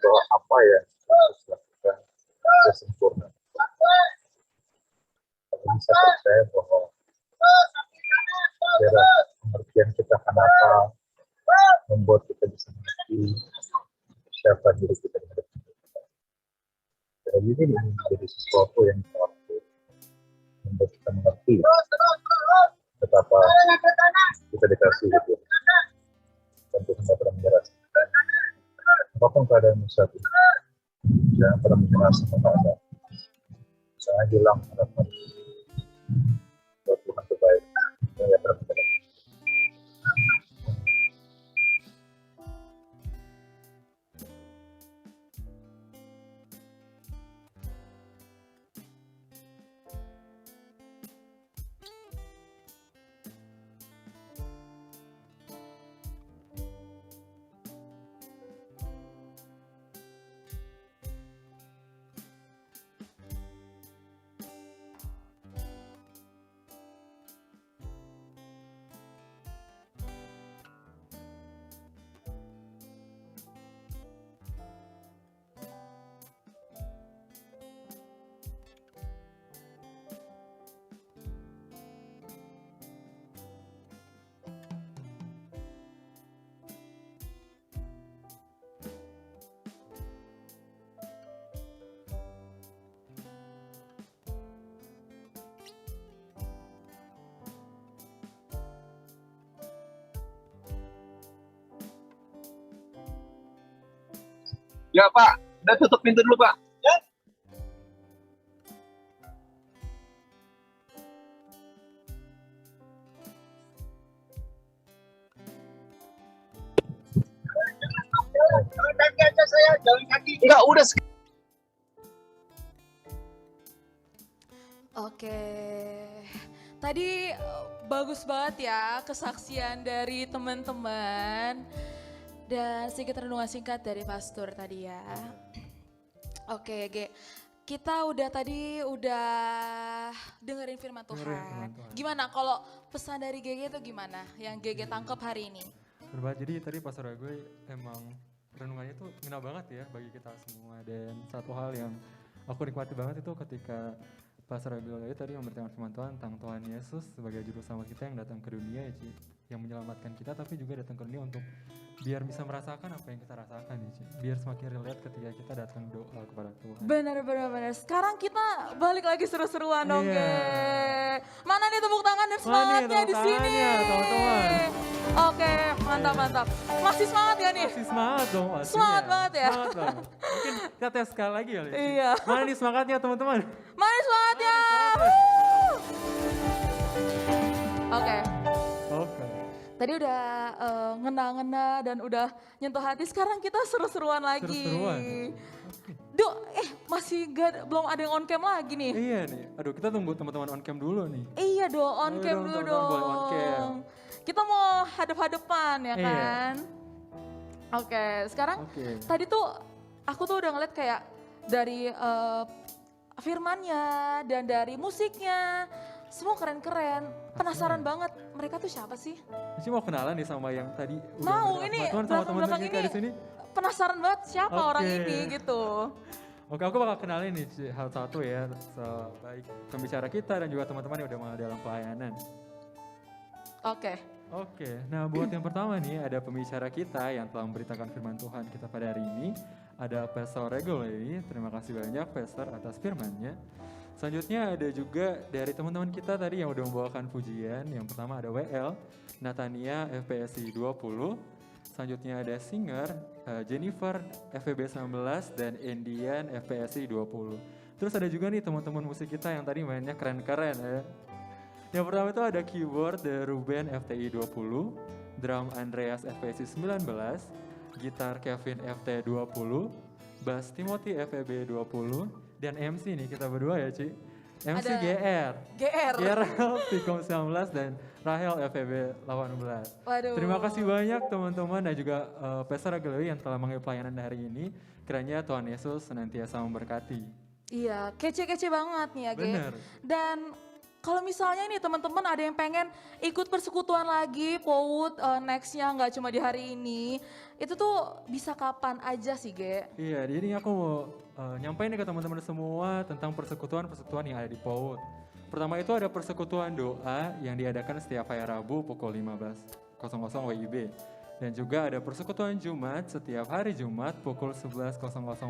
Bahwa apa yang harus dilakukan sudah sempurna. Tapi saya percaya bahwa kira pengertian kita kenapa membuat kita bisa mengerti siapa diri kita di hadapan kita. Jadi ini menjadi sesuatu yang powerful, membuat kita mengerti betapa kita dikasih gitu. Dan Tuhan tidak pernah menyerah. Apapun keadaan saat ini, jangan pernah menyerah sama keadaan. Jangan hilang harapan. Buat Tuhan terbaik, jangan pernah menyerah. Ya Pak, udah tutup pintu dulu Pak. Ya. Jalan kaki aja saya, jalan kaki. Enggak, udah. Oke, tadi bagus banget ya kesaksian dari teman-teman dan sedikit renungan singkat dari pastor tadi ya. Oke, Ge, kita udah dengerin firman Tuhan. Gimana kalau pesan dari GG itu gimana? Yang GG tangkap hari ini? Berbahaya, jadi tadi pastor gue emang renungannya tuh ngena banget ya bagi kita semua. Dan satu hal yang aku nikmati banget itu ketika Pastor Abigail tadi memberitakan firman Tuhan tentang Tuhan Yesus sebagai juru selamat kita yang datang ke dunia ya Ci, yang menyelamatkan kita tapi juga datang ke dunia untuk biar bisa merasakan apa yang kita rasakan ya Ci, biar semakin relate ketika kita datang doa kepada Tuhan. Benar. Sekarang kita balik lagi seru-seruan dong, Iya. Ge. Mana nih tepuk tangan dan semangatnya di sini? Teman-teman. Oke, mantap. Masih semangat ya nih? Masih semangat dong pastinya. Semangat banget ya? Semangat banget. Mungkin kita tes sekali lagi ya. Iya. Mana nih semangatnya teman-teman? Mana semangatnya? Oke. Tadi udah ngena-ngena dan udah nyentuh hati. Sekarang kita seru-seruan lagi. Seru-seruan. Duh, masih belum ada yang on cam lagi nih. Iya nih. Aduh, kita tunggu teman-teman on cam dulu nih. Iya dong, on Ayo cam dong, dulu teman-teman, boleh on cam. dong. Kita mau hadap-hadapan ya Iya. kan? Oke, sekarang tadi tuh aku tuh udah ngeliat kayak dari firmannya dan dari musiknya. Semua keren-keren. Penasaran banget mereka tuh siapa sih? Cici mau kenalan nih sama yang tadi udah Mau bersama ini Tuhan sama teman-teman belakang kita ini di sini. penasaran banget siapa orang Oke. ini gitu. Oke, aku bakal kenalin nih Ci, hal satu ya, baik pembicara kita dan juga teman-teman yang udah mau dalam pelayanan. Oke, nah buat yang pertama nih ada pembicara kita yang telah memberitakan firman Tuhan kita pada hari ini. Ada Pastor Regolei, terima kasih banyak Pastor atas firmannya. Selanjutnya ada juga dari teman-teman kita tadi yang udah membawakan pujian. Yang pertama ada WL, Natania FPSI 20. Selanjutnya ada singer Jennifer FEB 19 dan Endian FPSI 20. Terus ada juga nih teman-teman musik kita yang tadi mainnya keren-keren ya. Yang pertama itu ada keyboard dari Ruben FTI 20, drum Andreas FPSI 19, gitar Kevin FT 20, bass Timothy FEB 20, dan MC nih kita berdua ya Ci. MC Ada GR. GR. Vicom 19 dan Rahel FEB 18. Waduh. Terima kasih banyak teman-teman dan juga Pastor Aguilera yang telah mengambil pelayanan hari ini. Kiranya Tuhan Yesus senantiasa memberkati. Iya, kece-kece banget nih ya, Ge. Bener. Dan kalau misalnya nih teman-teman ada yang pengen ikut persekutuan lagi, POUD nextnya nggak cuma di hari ini, itu tuh bisa kapan aja sih, Ge? Iya, jadi aku mau nyampein nih ke teman-teman semua tentang persekutuan-persekutuan yang ada di POUD. Pertama itu ada persekutuan doa yang diadakan setiap hari Rabu pukul 15.00 WIB. Dan juga ada persekutuan Jumat setiap hari Jumat pukul 11.00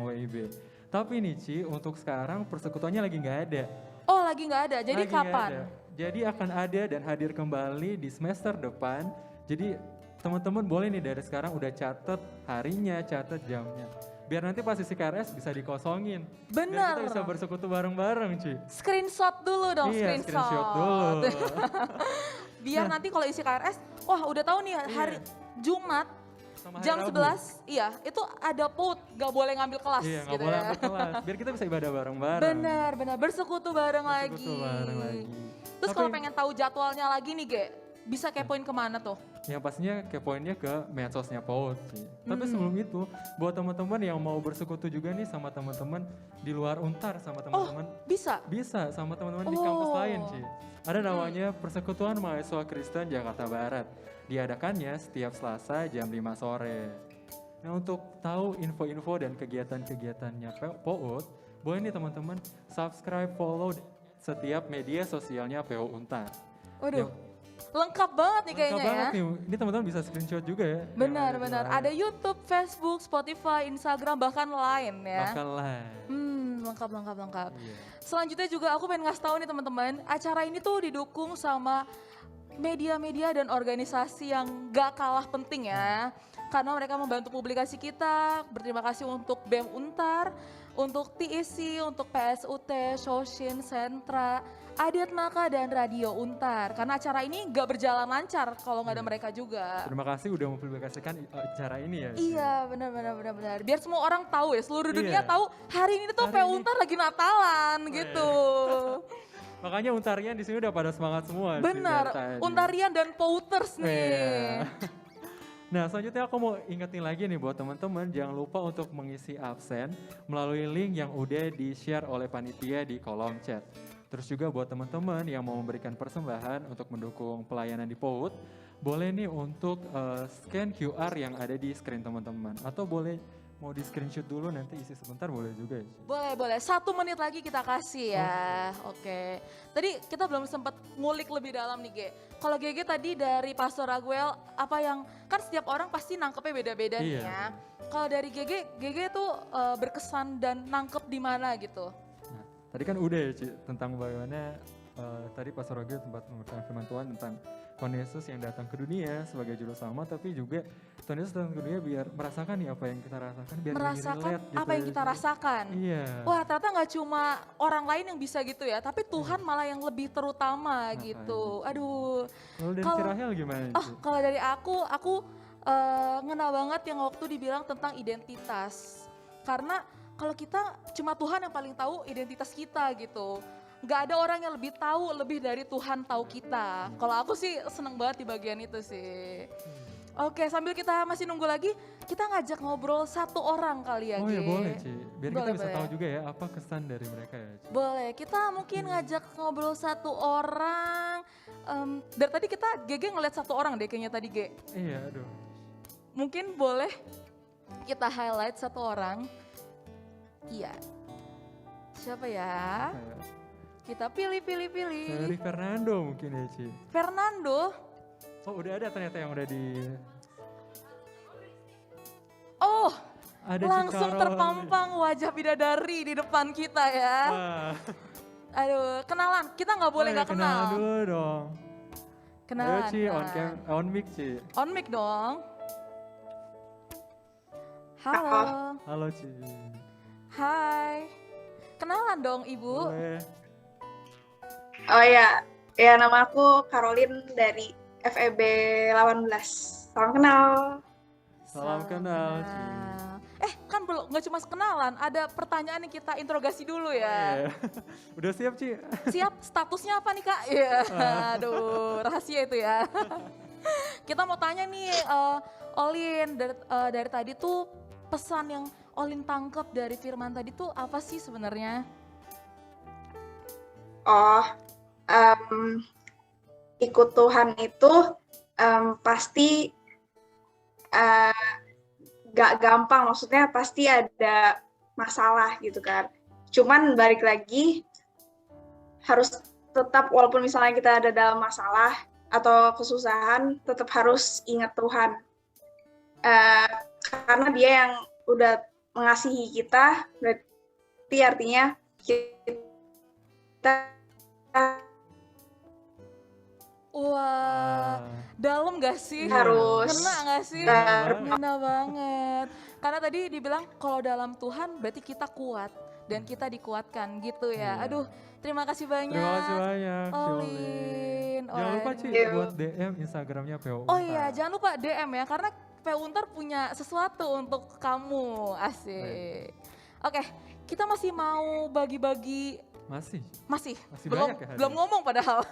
WIB. Tapi nih Ci, untuk sekarang persekutuannya lagi nggak ada. Oh, lagi nggak ada, jadi Lagi nggak kapan? ada. Jadi akan ada dan hadir kembali di semester depan. Jadi teman-teman boleh nih dari sekarang udah catat harinya, catat jamnya. Biar nanti pas isi KRS bisa dikosongin. Bener. Dan kita bisa bersekutu bareng-bareng Ci. Screenshot dulu dong, Iya, screenshot dulu. Biar nanti kalau isi KRS, wah udah tahu nih hari Jumat Sama hari jam Rabu. 11, iya itu ada POUD, gak boleh ngambil kelas Iya, nggak gitu boleh ya. ambil kelas. Biar kita bisa ibadah bareng-bareng. Benar, bersekutu bareng lagi. bareng lagi. Terus Tapi- kalau pengen tahu jadwalnya lagi nih, Ge, bisa kepoin kemana tuh? Yang pastinya kepoinnya ke medsosnya PAUD sih. Tapi sebelum itu, buat teman-teman yang mau bersekutu juga nih sama teman-teman di luar Untar sama teman-teman. Bisa? Bisa sama teman-teman di kampus Oh. lain Ci. Ada namanya Persekutuan Mahasiswa Kristen Jakarta Barat. Diadakannya setiap Selasa jam 5 sore. Nah untuk tahu info-info dan kegiatan-kegiatannya PAUD, boleh nih teman-teman subscribe, follow setiap media sosialnya PO Untar. Waduh, lengkap banget nih kayaknya Lengkap banget ya. nih, ini teman-teman bisa screenshot juga ya. Benar, yang benar. di line. Ada YouTube, Facebook, Spotify, Instagram, bahkan Line ya. Bahkan live. Lengkap. Iya. Selanjutnya juga aku pengen ngasih tahu nih teman-teman, acara ini tuh didukung sama media-media dan organisasi yang gak kalah penting ya. karena mereka membantu publikasi kita. Berterima kasih untuk BEM Untar, untuk TIC, untuk PSUT, Shoshin, Sentra, Adiat Maka, dan Radio Untar. Karena acara ini gak berjalan lancar kalau nggak ada mereka juga. Terima kasih udah mempublikasikan acara ini ya. Ci. Iya, benar. Biar semua orang tahu ya, seluruh dunia Iya. tahu hari ini tuh Hari PO ini. Untar lagi Natalan Oh, gitu. Makanya Untarian di sini udah pada semangat semua. Ci, Benar, dari tadi. Untarian dan Pouters nih. Iya. Nah, selanjutnya aku mau ingetin lagi nih buat teman-teman, jangan lupa untuk mengisi absen melalui link yang udah di-share oleh panitia di kolom chat. Terus juga buat teman-teman yang mau memberikan persembahan untuk mendukung pelayanan di PAUD, boleh nih untuk scan QR yang ada di screen teman-teman. Atau boleh mau di screenshot dulu nanti isi sebentar boleh juga ya. Ci. Boleh. 1 menit lagi kita kasih ya. Oke. Tadi kita belum sempat ngulik lebih dalam nih, Ge. Kalau GG tadi dari Pastor Raguel, apa yang, kan setiap orang pasti nangkepnya beda-beda nih Iya. ya. Kalau dari GG tuh berkesan dan nangkep di mana gitu? Nah, tadi kan udah ya Ci, tentang bagaimana tadi Pastor Roger sempat memberikan firman Tuhan tentang Tuhan Yesus yang datang ke dunia sebagai juru selamat, tapi juga Tuhan Yesus datang ke dunia biar merasakan nih apa yang kita rasakan, biar Merasakan relate gitu apa yang ya, kita Ci. rasakan. Iya. Wah, ternyata nggak cuma orang lain yang bisa gitu ya, tapi Tuhan malah yang lebih terutama Makanya, gitu. Ci. Aduh. Kalau dari Kalau- Ci Rahel gimana Oh, Ci? kalau dari aku ngena banget yang waktu dibilang tentang identitas. Karena kalau kita cuma Tuhan yang paling tahu identitas kita gitu. Nggak ada orang yang lebih tahu lebih dari Tuhan tahu kita. Kalau aku sih seneng banget di bagian itu sih. Oke, sambil kita masih nunggu lagi, kita ngajak ngobrol 1 orang kali ya, Oh ya Ge. boleh Ci, biar kita Boleh, bisa boleh. tahu juga ya apa kesan dari mereka ya Ci. Boleh, kita mungkin ngajak ngobrol 1 orang. Dari tadi kita GG ngeliat 1 orang deh kayaknya tadi, Ge. Iya aduh. Mungkin boleh kita highlight 1 orang. Iya. Siapa ya? Kayak Kita pilih. dari Fernando mungkin ya Ci. Fernando. Oh udah ada ternyata yang udah di... Oh, Ada Ci langsung Carol. terpampang wajah bidadari di depan kita ya. Wah. Aduh, kenalan. Kita nggak boleh Oh ya, nggak kenal. kenalan dulu dong. Kenalan. Ayo Ci, on, kenalan. on mic Ci. On mic dong. Halo. Halo Ci. Hai. Kenalan dong, Ibu. Boleh. Oh ya, nama aku Caroline dari FEB 18. Salam kenal. Salam kenal Ci. Kan belum, nggak cuma kenalan, ada pertanyaan yang kita interogasi dulu ya. Iya. Udah siap Ci? Siap, statusnya apa nih Kak? Iya, aduh, rahasia itu ya. Kita mau tanya nih, Olin, dari tadi tuh pesan yang Olin tangkap dari firman tadi tuh apa sih sebenarnya? Oh, ikut Tuhan itu pasti gak gampang, maksudnya pasti ada masalah gitu kan. Cuman balik lagi harus tetap, walaupun misalnya kita ada dalam masalah atau kesusahan, tetap harus ingat Tuhan. Karena Dia yang udah mengasihi kita, berarti artinya kita Wah, dalam gak sih? Harus. Ngena gak sih? Harus. Ngena banget. Karena tadi dibilang kalau dalam Tuhan berarti kita kuat dan kita dikuatkan gitu ya. Iya. Aduh, terima kasih banyak. Terima kasih banyak Ci Olin. Olin. Jangan lupa Ci Waduh. buat DM Instagramnya PO Oh Untar. iya, jangan lupa DM ya karena PO Untar punya sesuatu untuk kamu. Asik. Oke, kita masih mau bagi-bagi. Masih Masih banyak ya hadiah? belum ngomong padahal.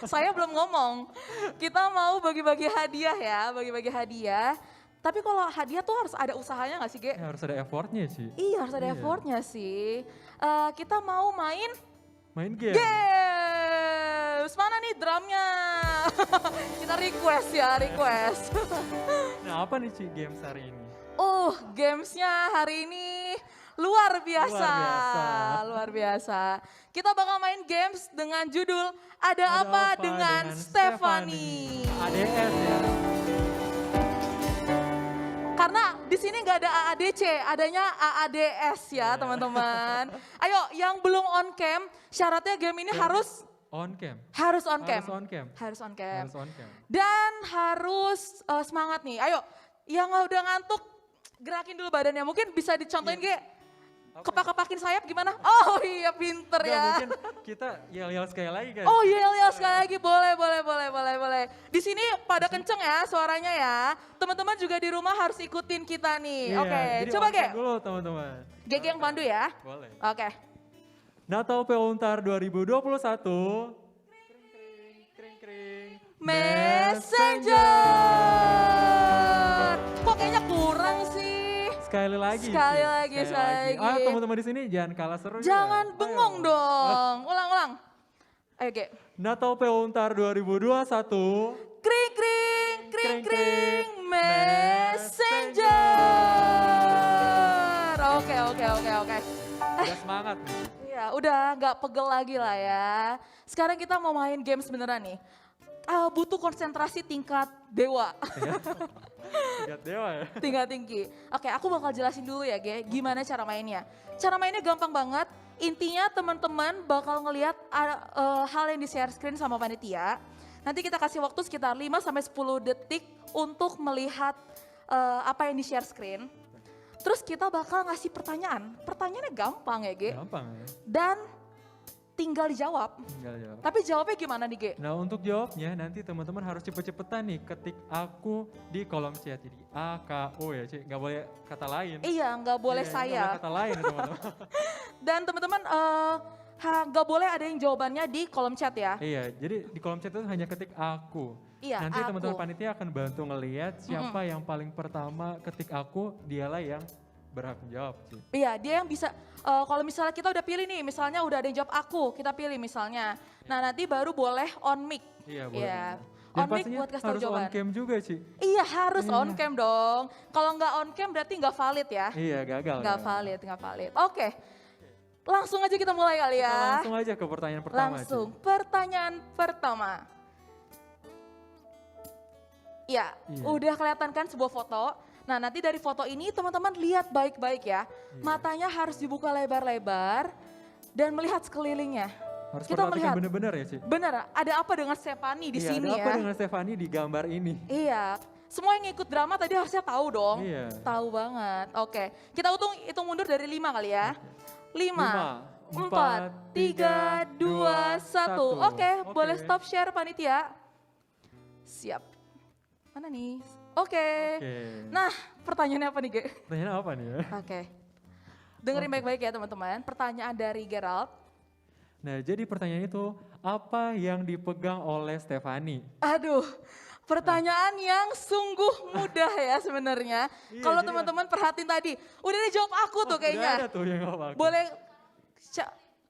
Saya belum ngomong. Kita mau bagi-bagi hadiah ya, bagi-bagi hadiah. Tapi kalau hadiah tuh harus ada usahanya gak sih, Ge? Ya, harus ada effortnya Ci. Iya, harus ada Iya. effortnya sih. Kita mau main Main game. games. Mana nih drumnya? Kita request ya, request. Nah apa nih Ci games hari ini? Gamesnya hari ini luar biasa. Luar biasa. Kita bakal main games dengan judul Ada Apa Dengan Stephanie. ADS ya. Karena di sini nggak ada AADC, adanya AADS ya teman-teman. Ayo yang belum on cam, syaratnya game ini harus On cam. harus on cam. Harus on cam. Harus on cam. Harus on cam. Dan harus semangat nih. Ayo yang udah ngantuk, gerakin dulu badannya. Mungkin bisa dicontohin Ge. Kepak-kepakin sayap gimana? Oh iya pinter Nggak, ya. mungkin kita yel-yel sekali lagi kan. Oh yel sekali lagi, boleh. Di sini pada kenceng ya suaranya ya. Teman-teman juga di rumah harus ikutin kita nih. Iya, Oke, jadi coba on Ge. cam dulu teman-teman. Gege yang pandu ya. Boleh. Oke. Natal PO Untar 2021. Messenger. Kok kayaknya kurang sih? Sekali lagi. Sekali lagi. Ah, teman-teman di sini jangan kalah seru. Jangan bengong dong. Ulang. Ayo Ge. Natal PO Untar 2021. Kring, Messenger. Oke. Udah semangat nih. Iya, udah nggak pegel lagi lah ya. Sekarang kita mau main games beneran nih. Butuh konsentrasi tingkat dewa. Tingkat dewa ya. Tingkat tinggi. Oke, aku bakal jelasin dulu ya, Ge, gimana cara mainnya. Cara mainnya gampang banget. Intinya teman-teman bakal ngelihat hal yang di-share screen sama panitia. Nanti kita kasih waktu sekitar 5-10 detik untuk melihat apa yang di-share screen. Terus kita bakal ngasih pertanyaan. Pertanyaannya gampang ya, Ge. Gampang ya. Dan tinggal dijawab. Tapi jawabnya gimana nih, Ge? Nah, untuk jawabnya nanti teman-teman harus cepet-cepetan nih ketik aku di kolom chat. Jadi AKO ya, Cik. Nggak boleh kata lain. Iya, nggak boleh Iya, saya. nggak boleh kata lain ya, teman-teman. Dan teman-teman nggak boleh ada yang jawabannya di kolom chat ya. Iya, jadi di kolom chat itu hanya ketik aku. Iya, Nanti aku. teman-teman panitia akan bantu ngelihat siapa yang paling pertama ketik aku, dialah yang berhak menjawab. Cik. Iya, dia yang bisa, kalau misalnya kita udah pilih nih, misalnya udah ada yang jawab aku, kita pilih misalnya. Nah nanti baru boleh on mic. Iya, boleh. Iya. Dan On mic pastinya buat kasih tahu harus jawaban. on cam juga, Ci. Iya harus Iya. on cam dong. Kalau nggak on cam berarti nggak valid ya. Iya, gagal. Nggak valid. Oke, langsung aja kita mulai kali Kita ya. langsung aja ke pertanyaan pertama. Langsung, Ci. pertanyaan pertama. Ya, Iya. udah kelihatan kan sebuah foto. Nah nanti dari foto ini teman-teman lihat baik-baik ya. Matanya harus dibuka lebar-lebar dan melihat sekelilingnya. Harus Kita perhatikan melihat. bener-bener ya, Ci. Bener, ada apa dengan Stephanie di Iya, sini ada apa ya? dengan Stephanie di gambar ini? Iya, semua yang ikut drama tadi harusnya tahu dong. Iya. Tahu banget. Oke, kita hitung mundur dari 5 kali ya. 5, 4, 3, 2, 1. Oke, boleh stop share panitia. Siap. Mana nih? Oke. Nah, pertanyaannya apa nih, Ge? Pertanyaan apa nih ya? Oke. Dengerin baik-baik ya teman-teman. Pertanyaan dari Gerald. Nah, jadi pertanyaan itu, apa yang dipegang oleh Stephanie? Aduh, pertanyaan yang sungguh mudah ya sebenarnya. Iya, Kalau jadi teman-teman perhatiin tadi, udah dijawab aku tuh Udah kayaknya. ada tuh yang apa? Boleh,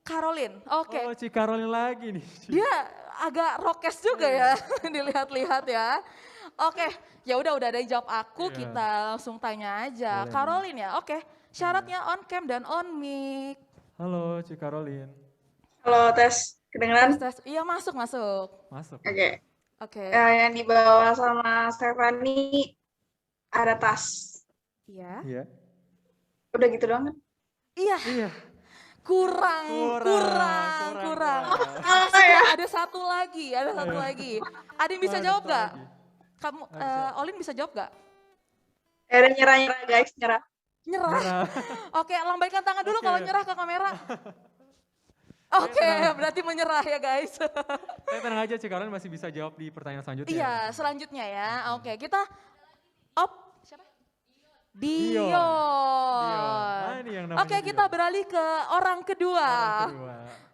Caroline. Oke. Oh, Ci Caroline lagi nih. Ci. Dia agak rokes juga ya, dilihat-lihat ya. Oke, ya udah ada yang jawab aku, Iya. kita langsung tanya aja. Boleh. Caroline ya, oke. Syaratnya on cam dan on mic. Halo, Ci Caroline. Halo, tes. Kedengeran? Tes. Iya masuk. Masuk. Oke. Oke. Yang dibawa sama Stephanie ada tas. Iya. Iya. Udah gitu doang kan? Iya. Kurang. Ada satu lagi. Ada yang bisa jawab gak? Kamu, Olin bisa jawab gak? Ada nyerah guys, nyerah. Nyerah. Oke, lambaikan tangan dulu kalau nyerah ke kamera. Oke, berarti menyerah ya guys. Tenang aja, Ci Caroline masih bisa jawab di pertanyaan selanjutnya. Iya, selanjutnya ya. Oke, kita siapa? Dion. Dion. Ini yang namanya Oke, kita beralih ke orang kedua.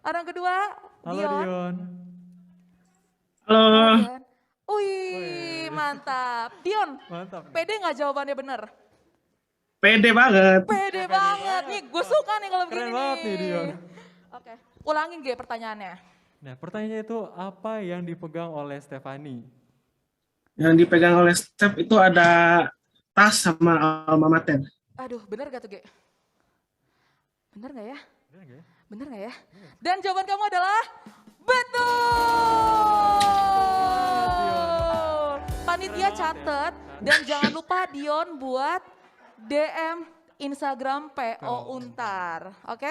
Orang kedua, Halo, Dion. Dion. Halo. Wih, mantap. Dion, Mantap. pede nggak jawabannya bener? Pede banget. Pede banget. Nih, gue suka nih kalau begini Keren banget nih, Dion. Oke, ulangin Ge pertanyaannya. Nah, pertanyaannya itu apa yang dipegang oleh Stephanie? Yang dipegang oleh Steph itu ada tas sama alma mater. Aduh, bener gak tuh, Ge? Bener gak ya? Bener nggak ya? Bener gak ya? Dan jawaban kamu adalah betul! Panitia catet dan jangan lupa Dion buat DM Instagram PO Untar. Oke?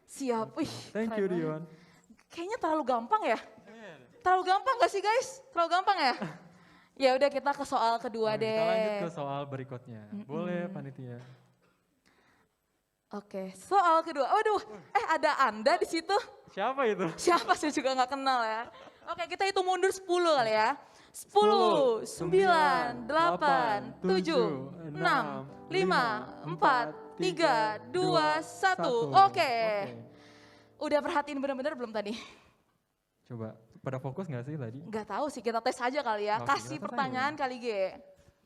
Siap. Wih, Thank keren you, banget. Dion. Kayaknya terlalu gampang ya? Terlalu gampang gak sih guys? Terlalu gampang ya? Ya udah kita ke soal kedua Oke, deh. kita lanjut ke soal berikutnya. Boleh panitia. Oke, soal kedua. Waduh, ada Anda di situ. Siapa itu? Siapa saya juga nggak kenal ya. Oke, kita hitung mundur 10 kali ya. 10, 9, 8, 7, 6, 5, 4, 3, 2, 1. Oke. Udah perhatiin benar-benar belum tadi? Coba, pada fokus nggak sih tadi? Nggak tahu sih, kita tes aja kali ya. Oke, Kasih kita tes pertanyaan kali G.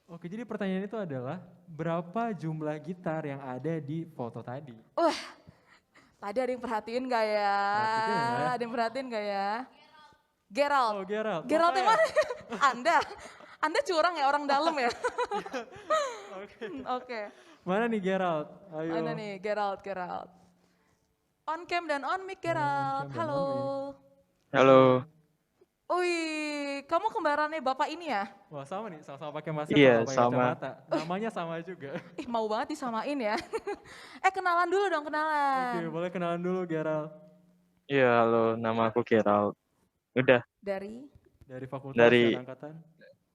Oke, jadi pertanyaan itu adalah berapa jumlah gitar yang ada di foto tadi? Wah, tadi ada yang perhatiin nggak ya? Perhatiin ya. Ada yang perhatiin nggak ya? Gerald. Oh, Gerald. Gerald Apa yang ya? mana? Anda curang ya, orang dalam ya? Oke. Oke. Mana nih Gerald? Ayo. Mana nih Gerald? On cam dan on mic Gerald. Halo. Halo. Wih, kamu kembarannya bapak ini ya? Wah, sama nih, sama-sama pakai masker, Iya, pakai sama. kacamata. Namanya sama juga. Ih, mau banget disamain ya. Kenalan dulu dong, kenalan. Oke, boleh kenalan dulu Gerald. Iya, halo, nama aku Gerald. Udah, Dari? Dari fakultas Dari- dan angkatan.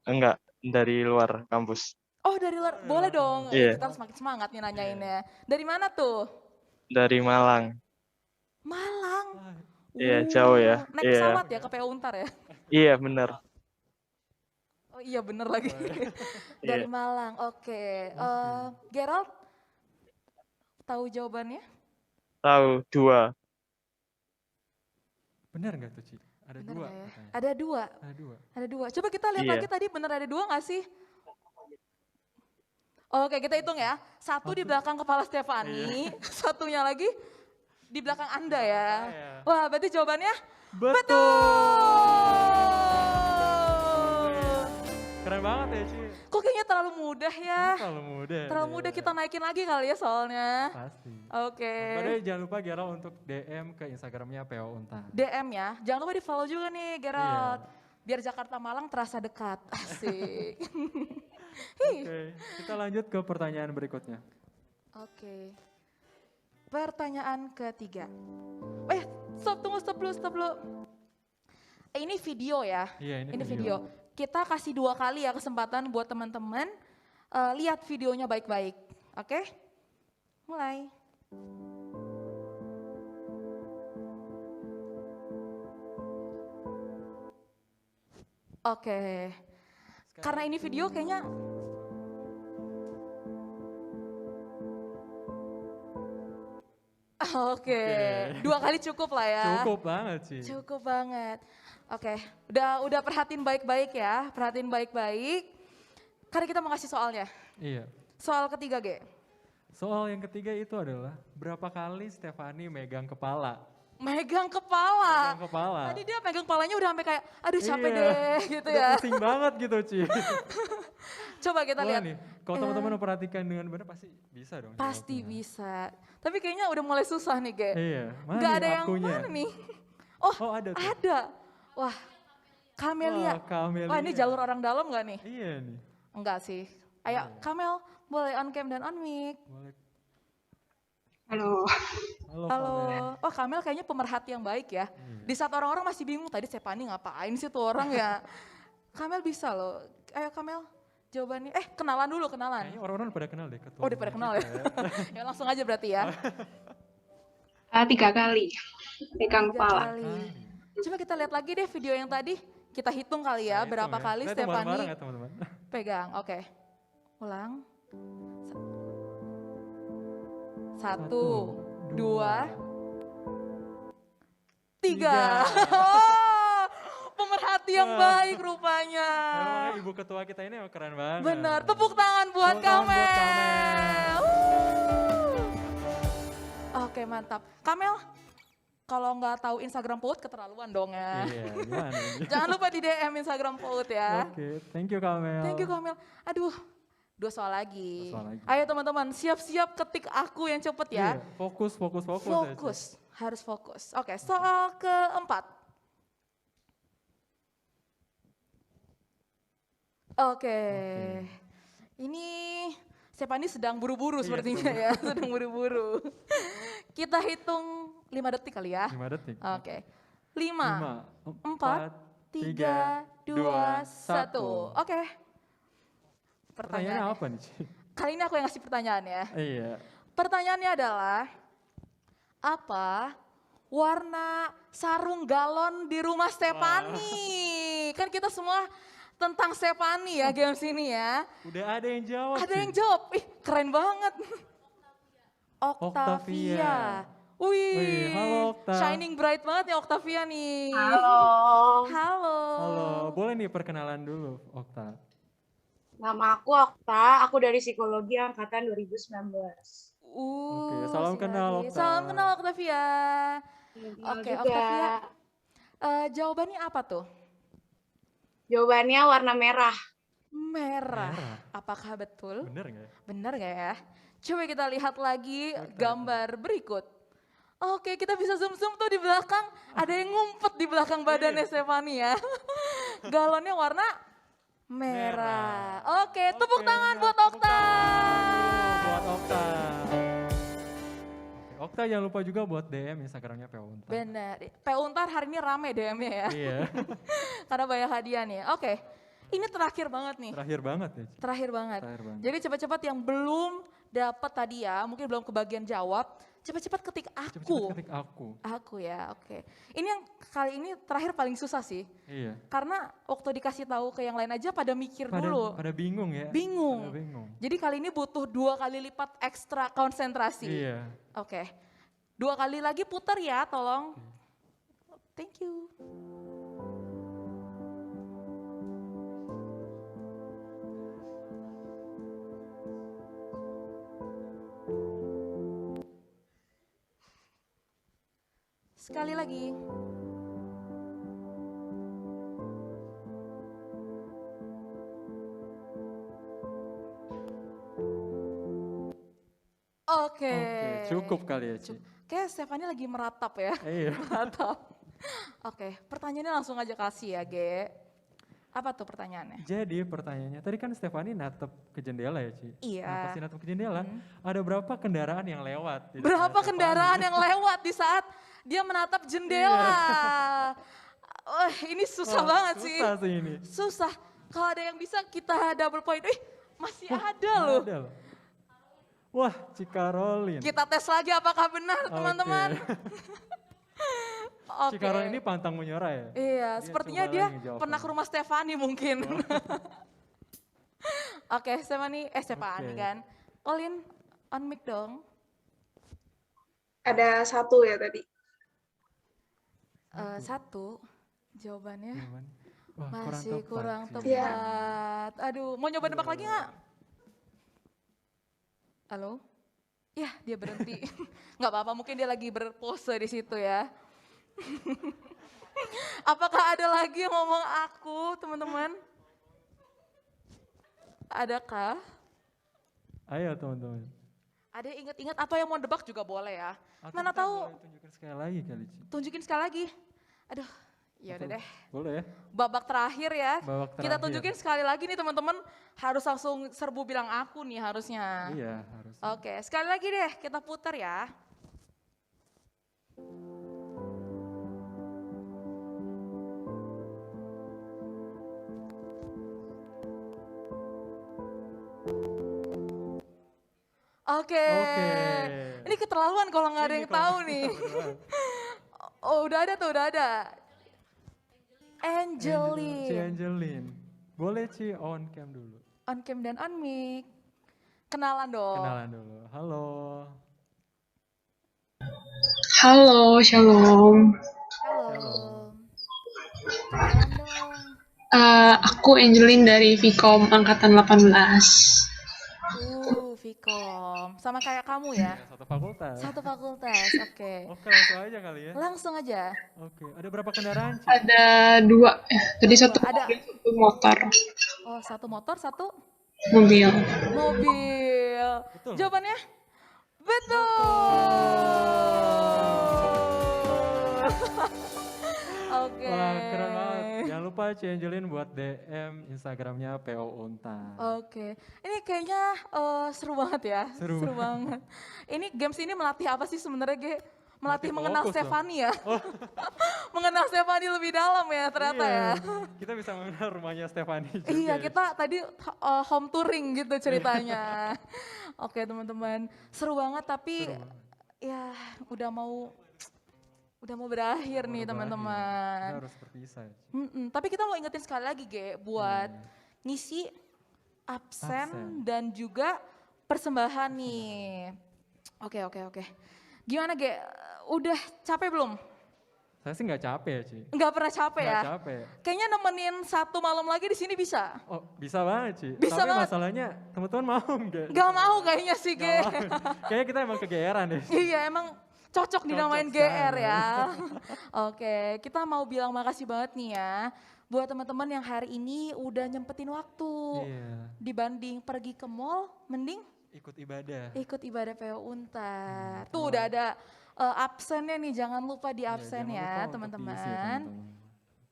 enggak, dari luar kampus. Oh, dari luar. Boleh dong. Iya. Kita harus makin semangat nih nanyainnya. Dari mana tuh? Dari Malang. Malang. Iya, jauh ya. Naik Iya. pesawat ya ke PO Untar ya? Iya, bener. Oh iya bener lagi. Dari Iya. Malang, oke. Gerald, tahu jawabannya? Tahu, 2. Benar nggak tuh, Ci? Ada Bener dua. nggak ya? katanya. Ada dua. Ada dua. Ada dua. Coba kita lihat Iya. lagi tadi bener ada dua nggak sih? Oke, kita hitung ya. Satu di belakang kepala Stefani, satunya lagi di belakang Anda ya. Wah, berarti jawabannya betul. Keren banget ya, Ci. Kok kayaknya terlalu mudah ya? Terlalu mudah. Terlalu mudah, kita naikin lagi kali ya soalnya. Pasti. Oke. Padahal jangan lupa Gerald untuk DM ke Instagramnya PO Untar. DM ya, jangan lupa di follow juga nih Gerald. Biar Jakarta Malang terasa dekat, asik. Oke, kita lanjut ke pertanyaan berikutnya. Oke. Pertanyaan ketiga. Stop dulu. Ini video ya. Iya, ini Ini video. video. Kita kasih 2 kali ya kesempatan buat teman-teman lihat videonya baik-baik. Oke? Mulai. Oke. Karena ini video kayaknya Oke, 2 kali cukup lah ya. Cukup banget sih. Cukup banget. Oke, udah perhatiin baik-baik ya, perhatiin baik-baik. Karena kita mau kasih soalnya. Iya. Soal ketiga, Ge. Soal yang ketiga itu adalah berapa kali Stefani megang kepala? Megang kepala. Megang kepala. Tadi dia megang kepalanya udah sampai kayak, aduh capek Iya. deh gitu Udah ya. pusing banget gitu, Ci. Coba kita Boleh lihat. nih, kalau teman-teman memperhatikan dengan benar pasti bisa dong. Pasti bisa. Tapi kayaknya udah mulai susah nih, Ge. Iya, mana Nggak nih ada yang akunya? mana nih? Oh, ada tuh. ada. Wah, Kamelia. Wah, Kamelia. Wah, ini jalur orang dalam nggak nih? Iya nih. Enggak sih. Ayo, Kamel, boleh on cam dan on mic. Boleh. Halo. Halo. Halo. Kamel. Oh, Kamel kayaknya pemerhati yang baik ya. Di saat orang-orang masih bingung, tadi Stefani ngapain sih tuh orang ya. Kamel bisa loh. Ayo Kamel, jawabannya. Kenalan dulu, kenalan. Kayaknya orang-orang udah pada kenal deh. Ketua Oh, udah pada kenal ya. Ya langsung aja berarti ya. 3 kali pegang 3 kepala. kali. Coba kita lihat lagi deh video yang tadi. Kita hitung kali ya, berapa kali Kita hitung bareng-bareng Stefani ya, teman-teman. pegang. Oke. Ulang. 1, 2, 3. Oh, pemerhati yang baik rupanya. Emang ibu ketua kita ini emang keren banget. Benar, tepuk tangan buat Tepuk tangan buat Kamel. Oke, mantap. Kamel, kalau nggak tahu Instagram PUT keterlaluan dong ya. Iya, gimana ini? Jangan lupa di DM Instagram PUT ya. Oke, thank you Kamel. Thank you Kamel. Aduh, 2 soal lagi. 2 soal lagi. Ayo teman-teman, siap-siap ketik aku yang cepet ya. Iya, fokus. Fokus, harus fokus. Oke, soal keempat. Oke. Ini Stefani sedang buru-buru Iya, sepertinya sedang ya, sedang buru-buru. Kita hitung 5 detik kali ya. 5 detik. Oke. 5, 4, 3, 2, 1. Oke. Pertanyaannya apa nih, Ci? Kali ini aku yang ngasih pertanyaan ya. Iya. Pertanyaannya adalah, apa warna sarung galon di rumah Stefani? Kan kita semua tentang Stefani ya games ini ya. Udah ada yang jawab. Ada Ci. yang jawab, ih keren banget. Octavia. Wih, Wih, halo Okta. shining bright banget ya Octavia nih. Halo. Halo. Halo, boleh nih perkenalan dulu, Okta. Nama aku Okta, aku dari Psikologi Angkatan 2019. Oke, salam kenal, Okta. Salam kenal Octavia. Kenal Oke, juga. Octavia. Jawabannya apa tuh? Jawabannya warna merah. Merah. Apakah betul? Bener nggak? Benar nggak ya? Coba kita lihat lagi gambar berikut. Oke, kita bisa zoom-zoom tuh di belakang. Ada yang ngumpet di belakang badannya Stefani ya. Galonnya warna merah. Oke, tepuk tangan buat Okta. Buat Okta. Oke, Okta jangan lupa juga buat DM Instagramnya PO Untar. Benar. PO Untar hari ini rame DM-nya ya. Iya. Karena banyak hadiah nih. Oke, ini terakhir banget nih. Terakhir banget ya, Ci? Terakhir banget. Terakhir banget. Jadi cepat-cepat yang belum dapat tadi ya, mungkin belum kebagian jawab, cepat-cepat ketik aku. Cepat ketik aku. Aku ya, oke. Ini yang kali ini terakhir paling susah sih. Iya. Karena waktu dikasih tahu ke yang lain aja pada mikir dulu. Pada bingung ya. Bingung. Pada bingung. Jadi kali ini butuh 2 kali lipat ekstra konsentrasi. Iya. Oke. 2 kali lagi putar ya, tolong. Thank you. Sekali lagi. Oke. Cukup kali ya, Ci. Kayak Stefani lagi meratap ya. Iya. Meratap. Oke, pertanyaannya langsung aja kasih ya, Ge. Apa tuh pertanyaannya? Jadi pertanyaannya, tadi kan Stefani natep ke jendela ya, Ci? Iya. Nah, pas natep ke jendela, ada berapa kendaraan yang lewat? di Berapa depan kendaraan Stefani? yang lewat di saat dia menatap jendela? Wah, ini susah Wah, banget sih. susah sih ini. Susah. Kalau ada yang bisa kita double point. Masih ada loh. Ada loh. Wah, Cikarolin. Kita tes lagi apakah benar, teman-teman. Oke. Cikarolin ini pantang menyerah ya? Iya, sepertinya coba dia lagi jawab. pernah ke rumah Stefani mungkin. Oke, Stefani Oke. kan. Olin, on mic dong. Ada 1 ya tadi. 1, jawabannya Wah, masih kurang Ci. tepat. Aduh, mau nyoba nebak lagi nggak? Halo? Ya, dia berhenti. Nggak apa-apa, mungkin dia lagi berpose di situ ya. Apakah ada lagi yang ngomong aku, teman-teman? Adakah? Ayo teman-teman. Ada yang ingat-ingat atau yang mau nebak juga boleh ya. Atau Mana kita tahu, boleh tunjukin sekali lagi kali, Ci. tunjukin sekali lagi. Aduh, ya udah deh. Boleh ya? Babak terakhir ya. Babak Kita terakhir. tunjukin sekali lagi nih teman-teman. Harus langsung serbu bilang aku nih harusnya. Iya, harus. Oke, sekali lagi deh kita putar ya. Oke. Ini keterlaluan kalau nggak ada yang tahu nih. Oh, udah ada tuh, udah ada. Ci Angeline. Angelin. Boleh Ci on cam dulu. On cam dan on mic. Kenalan dong. Kenalan dulu. Halo. Halo, shalom. Halo. Aku Angelin dari Vkom Angkatan 18. Vkom. Sama kayak kamu ya? Satu fakultas. Satu fakultas, oke. Oke, langsung aja kali ya. Langsung aja. Oke, ada berapa kendaraan Ci? Ada 2, tadi satu Ada. mobil, satu motor, Oh, 1 motor, 1 mobil. mobil. Betul. Jawabannya? Betul. Oke. Wah, keren banget. Jangan lupa Ci Angelin buat DM Instagramnya PO Untar. Oke, ini kayaknya seru banget ya. Seru banget. Ini games ini melatih apa sih sebenarnya, Ge? melatih Melatih mengenal fokus dong. Stefani ya. Oh. Mengenal Stefani lebih dalam ya ternyata Iya, ya. kita bisa mengenal rumahnya Stefani juga. Iya, ya. kita tadi home touring gitu ceritanya. Oke teman-teman, seru banget tapi Seru banget. ya udah mau berakhir nih Baru berakhir. teman-teman. Kita harus berpisah. Ya. Tapi kita mau ingetin sekali lagi Ge, buat ngisi absen dan juga persembahan nih. Oke. Gimana Ge, udah capek belum? Saya sih nggak capek ya, Ci. Nggak pernah capek ya? Nggak capek. Kayaknya nemenin 1 malam lagi di sini bisa? Oh, bisa banget, Ci. Bisa Tapi banget. masalahnya teman-teman mau nggak? Gak mau kayaknya sih Ge. Nggak mau. Kayaknya kita emang kegeeran deh. Iya emang cocok dinamain Cocok GR sekali. ya. Oke, kita mau bilang makasih banget nih ya buat teman-teman yang hari ini udah nyempetin waktu. Iya. Dibanding pergi ke mall, mending Ikut ibadah. ikut ibadah PO Untar. Tuh udah ada absennya nih, jangan lupa di absen Jangan ya lupa untuk diisi, teman-teman.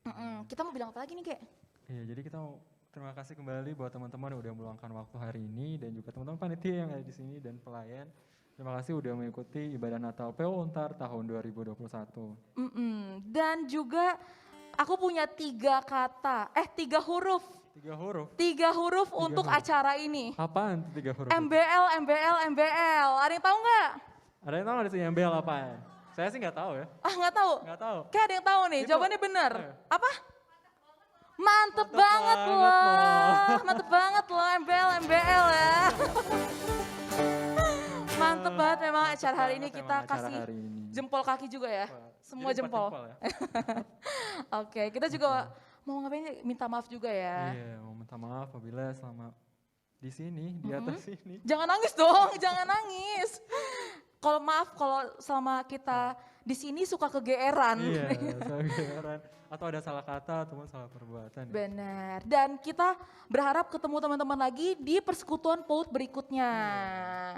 teman-teman. Kita mau bilang apa lagi nih Kek? Iya, jadi kita mau terima kasih kembali buat teman-teman yang udah meluangkan waktu hari ini dan juga teman-teman panitia yang ada di sini dan pelayan. Terima kasih udah mengikuti ibadah Natal PO Untar tahun 2021. Dan juga aku punya 3 huruf. 3 huruf. 3 huruf untuk huruf. acara ini. Apaan tuh 3 huruf? MBL. Ada yang tahu nggak? Ada yang tahu nggak di sini MBL apaan? Saya sih nggak tahu ya. Nggak tahu? Nggak tahu. Kayak ada yang tahu nih, Itu- jawabannya benar. Ayo. Apa? Mantep banget loh. Mantep banget loh MBL ya. Mantep banget memang acara hari ini banget kita emang acara kasih hari ini. jempol kaki juga ya. Semua Jadi 4 jempol. jempol ya. Oke, kita juga mau ngapain minta maaf juga ya. Iya, mau minta maaf apabila selama di sini, di atas sini. Jangan nangis dong, jangan nangis. Kalau maaf kalau selama kita di sini suka kegeeran. Iya, salah kegeeran. Atau ada salah kata ataupun salah perbuatan. Ya. Benar. Dan kita berharap ketemu teman-teman lagi di persekutuan PAUD berikutnya.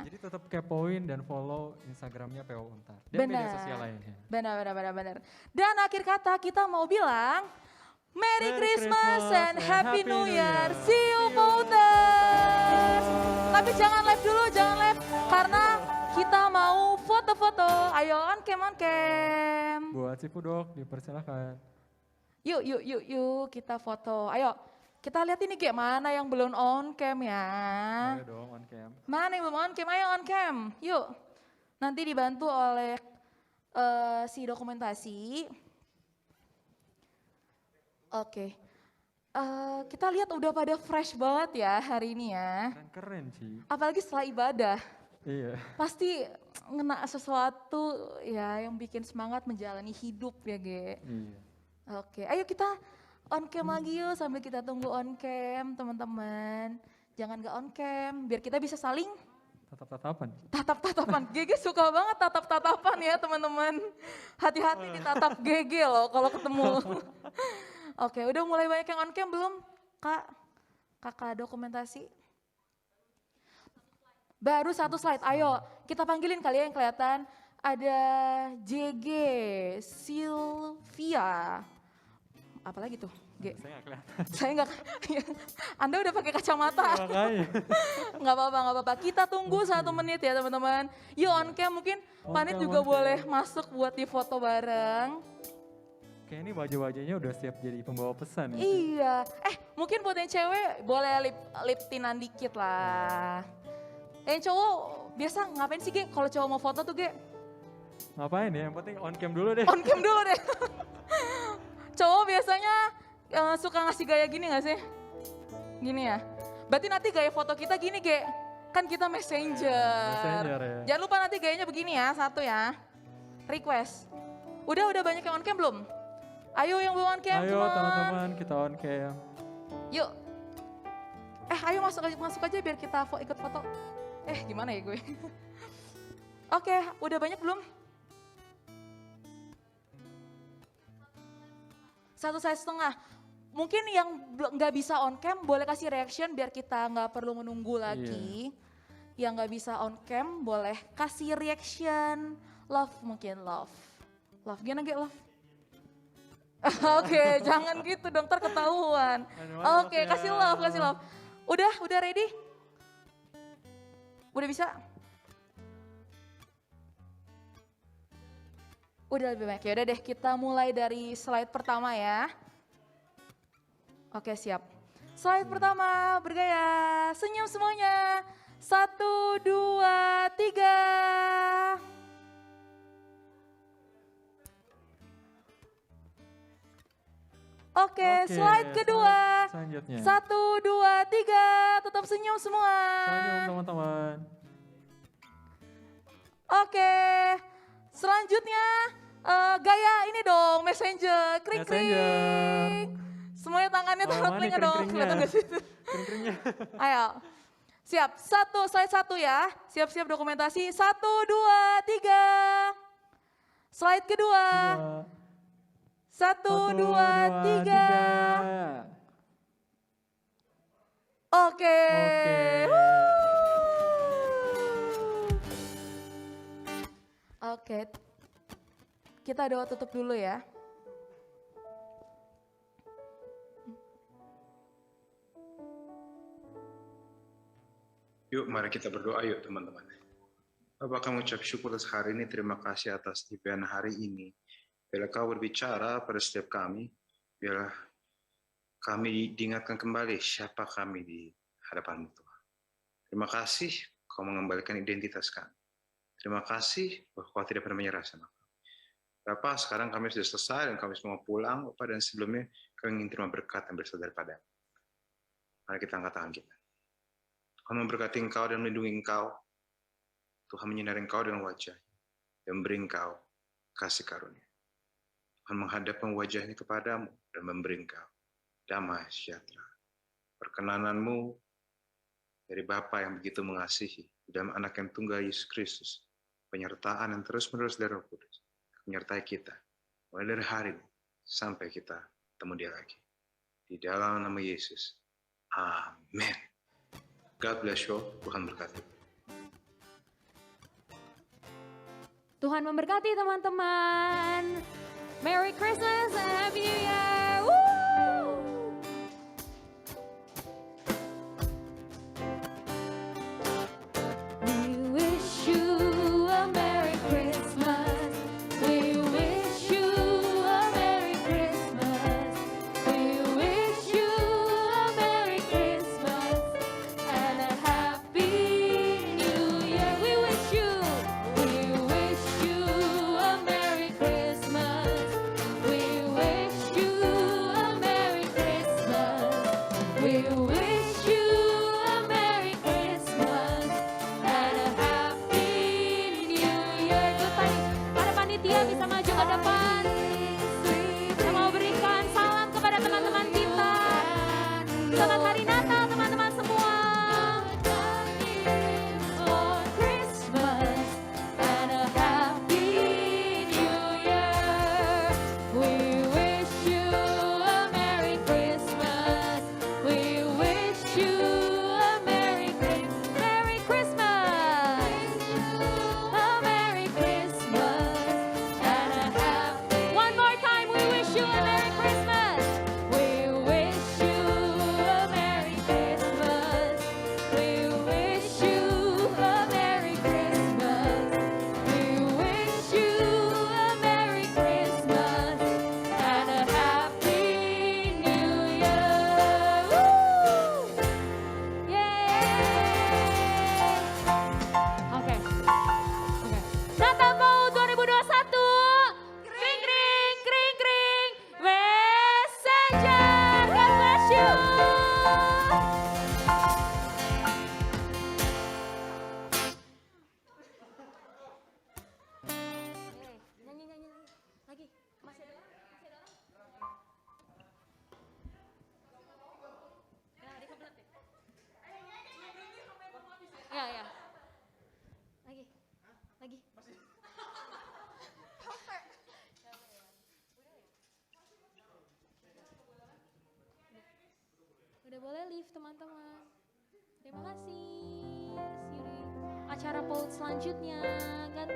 Jadi tetap kepoin dan follow Instagramnya PO Untar. Dan Benar. media sosial lainnya. Benar. Dan akhir kata kita mau bilang Merry Christmas Christmas and and Happy Happy New New Year. Year. See you PAUDers. Tapi jangan live dulu, jangan live karena kita mau foto-foto. Ayo on cam. Buat si Pudok, dipersilakan. Yuk kita foto. Ayo kita lihat ini kayak mana yang belum on cam ya. Ayo dong on cam. Mana yang belum on cam? Ayo on cam. Yuk. Nanti dibantu oleh si dokumentasi. Oke. Kita lihat udah pada fresh banget ya hari ini ya. Keren Ci. Apalagi setelah ibadah. Iya. Pasti ngena sesuatu ya yang bikin semangat menjalani hidup ya Ge. Iya. Oke, ayo kita on cam lagi yuk sambil kita tunggu on cam teman-teman. Jangan gak on cam, biar kita bisa saling Tatap-tatapan. tatap-tatapan. GG suka banget tatap-tatapan ya teman-teman. Hati-hati ditatap GG loh kalau ketemu. Oke, udah mulai banyak yang on cam belum? Kakak dokumentasi. Baru 1 slide, ayo kita panggilin kali ya yang kelihatan. Ada JG, Sylvia, apalagi tuh? G. Saya nggak kelihatan. Saya nggak, Anda udah pakai kacamata. Makanya. Nggak apa-apa. Kita tunggu 1 menit ya teman-teman. Yuk on cam mungkin Panit juga boleh masuk buat di foto bareng. Kayak ini wajah-wajahnya udah siap jadi pembawa pesan. Ya. Iya, mungkin buat yang cewek boleh lip-tinan dikit lah. Yang cowok biasa ngapain sih Ge? Kalau cowok mau foto tuh Ge? Ngapain ya? Yang penting on cam dulu deh. On cam dulu deh. Cowok biasanya suka ngasih gaya gini gak sih? Gini ya. Berarti nanti gaya foto kita gini Ge. Kan kita messenger. Messenger ya. Jangan lupa nanti gayanya begini ya, 1 ya. Request. Udah banyak yang on cam belum? Ayo yang belum on cam, Ayo teman-teman kita on cam. Yuk. Ayo masuk aja biar kita ikut foto. Gimana ya gue? Oke, udah banyak belum? 1,5 size. Mungkin yang nggak bisa on cam boleh kasih reaction biar kita nggak perlu menunggu lagi. Yang nggak bisa on cam boleh kasih reaction. Love mungkin love. Gimana Ge love? Oke, jangan gitu dong, ntar ketahuan. Oke, kasih love. Udah ready? Udah bisa? Udah lebih banyak. Yaudah deh, kita mulai dari slide pertama ya. Oke, siap. Slide pertama, bergaya. Senyum semuanya. 1, 2, 3. Oke, slide kedua. Selanjutnya. 1, 2, 3. Tetap senyum semua. Senyum teman-teman. Oke, selanjutnya gaya ini dong, messenger, kring kring. Semuanya tangannya taruh telinga dong, kelihatan gak sih? Kering-keringnya. Ayo, siap, slide 1 ya, siap-siap dokumentasi, 1, 2, 3. Slide kedua, 1, 2, 3. Oke. Oke, kita doa tutup dulu ya. Yuk, mari kita berdoa yuk teman-teman. Bapak, kami ucap syukur atas hari ini, terima kasih atas event hari ini. Bila kau berbicara pada setiap kami, biarlah kami diingatkan kembali siapa kami di hadapan Tuhan. Terima kasih kau mengembalikan identitas kami. Terima kasih bahwa kau tidak pernah menyerah sama kami. Bapak, sekarang kami sudah selesai dan kami semua pulang, Bapak, dan sebelumnya kami ingin terima berkat yang berasal daripada. Mari kita angkat tangan kita. Tuhan memberkati engkau dan melindungi engkau. Tuhan menyinari engkau dengan wajah dan memberi engkau kasih karunia. Tuhan menghadapkan wajahnya kepadamu dan memberi engkau damai sejahtera. Perkenananmu dari Bapa yang begitu mengasihi dalam anak yang tunggal Yesus Kristus, penyertaan yang terus-menerus dari Roh Kudus, menyertai kita mulai dari hari ini sampai kita ketemu dia lagi. Di dalam nama Yesus. Amin. God bless you. Tuhan berkati. Tuhan memberkati teman-teman. Merry Christmas and Happy New Year. Woo! We wish you a Merry Christmas. We wish you a Merry Christmas. We wish you a Merry Christmas and a Happy New Year. We wish you a Merry Christmas. We wish you a Merry Christmas. We wish you a Merry Christmas and a Happy New Year. Para panitia bisa maju ke depan. Kita mau berikan salam kepada teman-teman kita. Selamat Hari Natal teman-teman semua. For Christmas and a Happy New Year. We wish you a Merry Christmas. We wish you a Merry Christmas. A Merry Christmas and a happy. One more time, we wish you a Merry Christmas. We wish you a Merry Christmas. We wish you a Merry Christmas. We wish you a Merry Christmas and a Happy New Year. Woo! Yay! Oke. Natal Mode 2021. Kring kring kring kring. Messenger. God bless you. Nyanyi lagi. Masih ada? Ya, ya. Lagi. Udah boleh leave teman-teman. Terima kasih. See you di acara POUD selanjutnya. God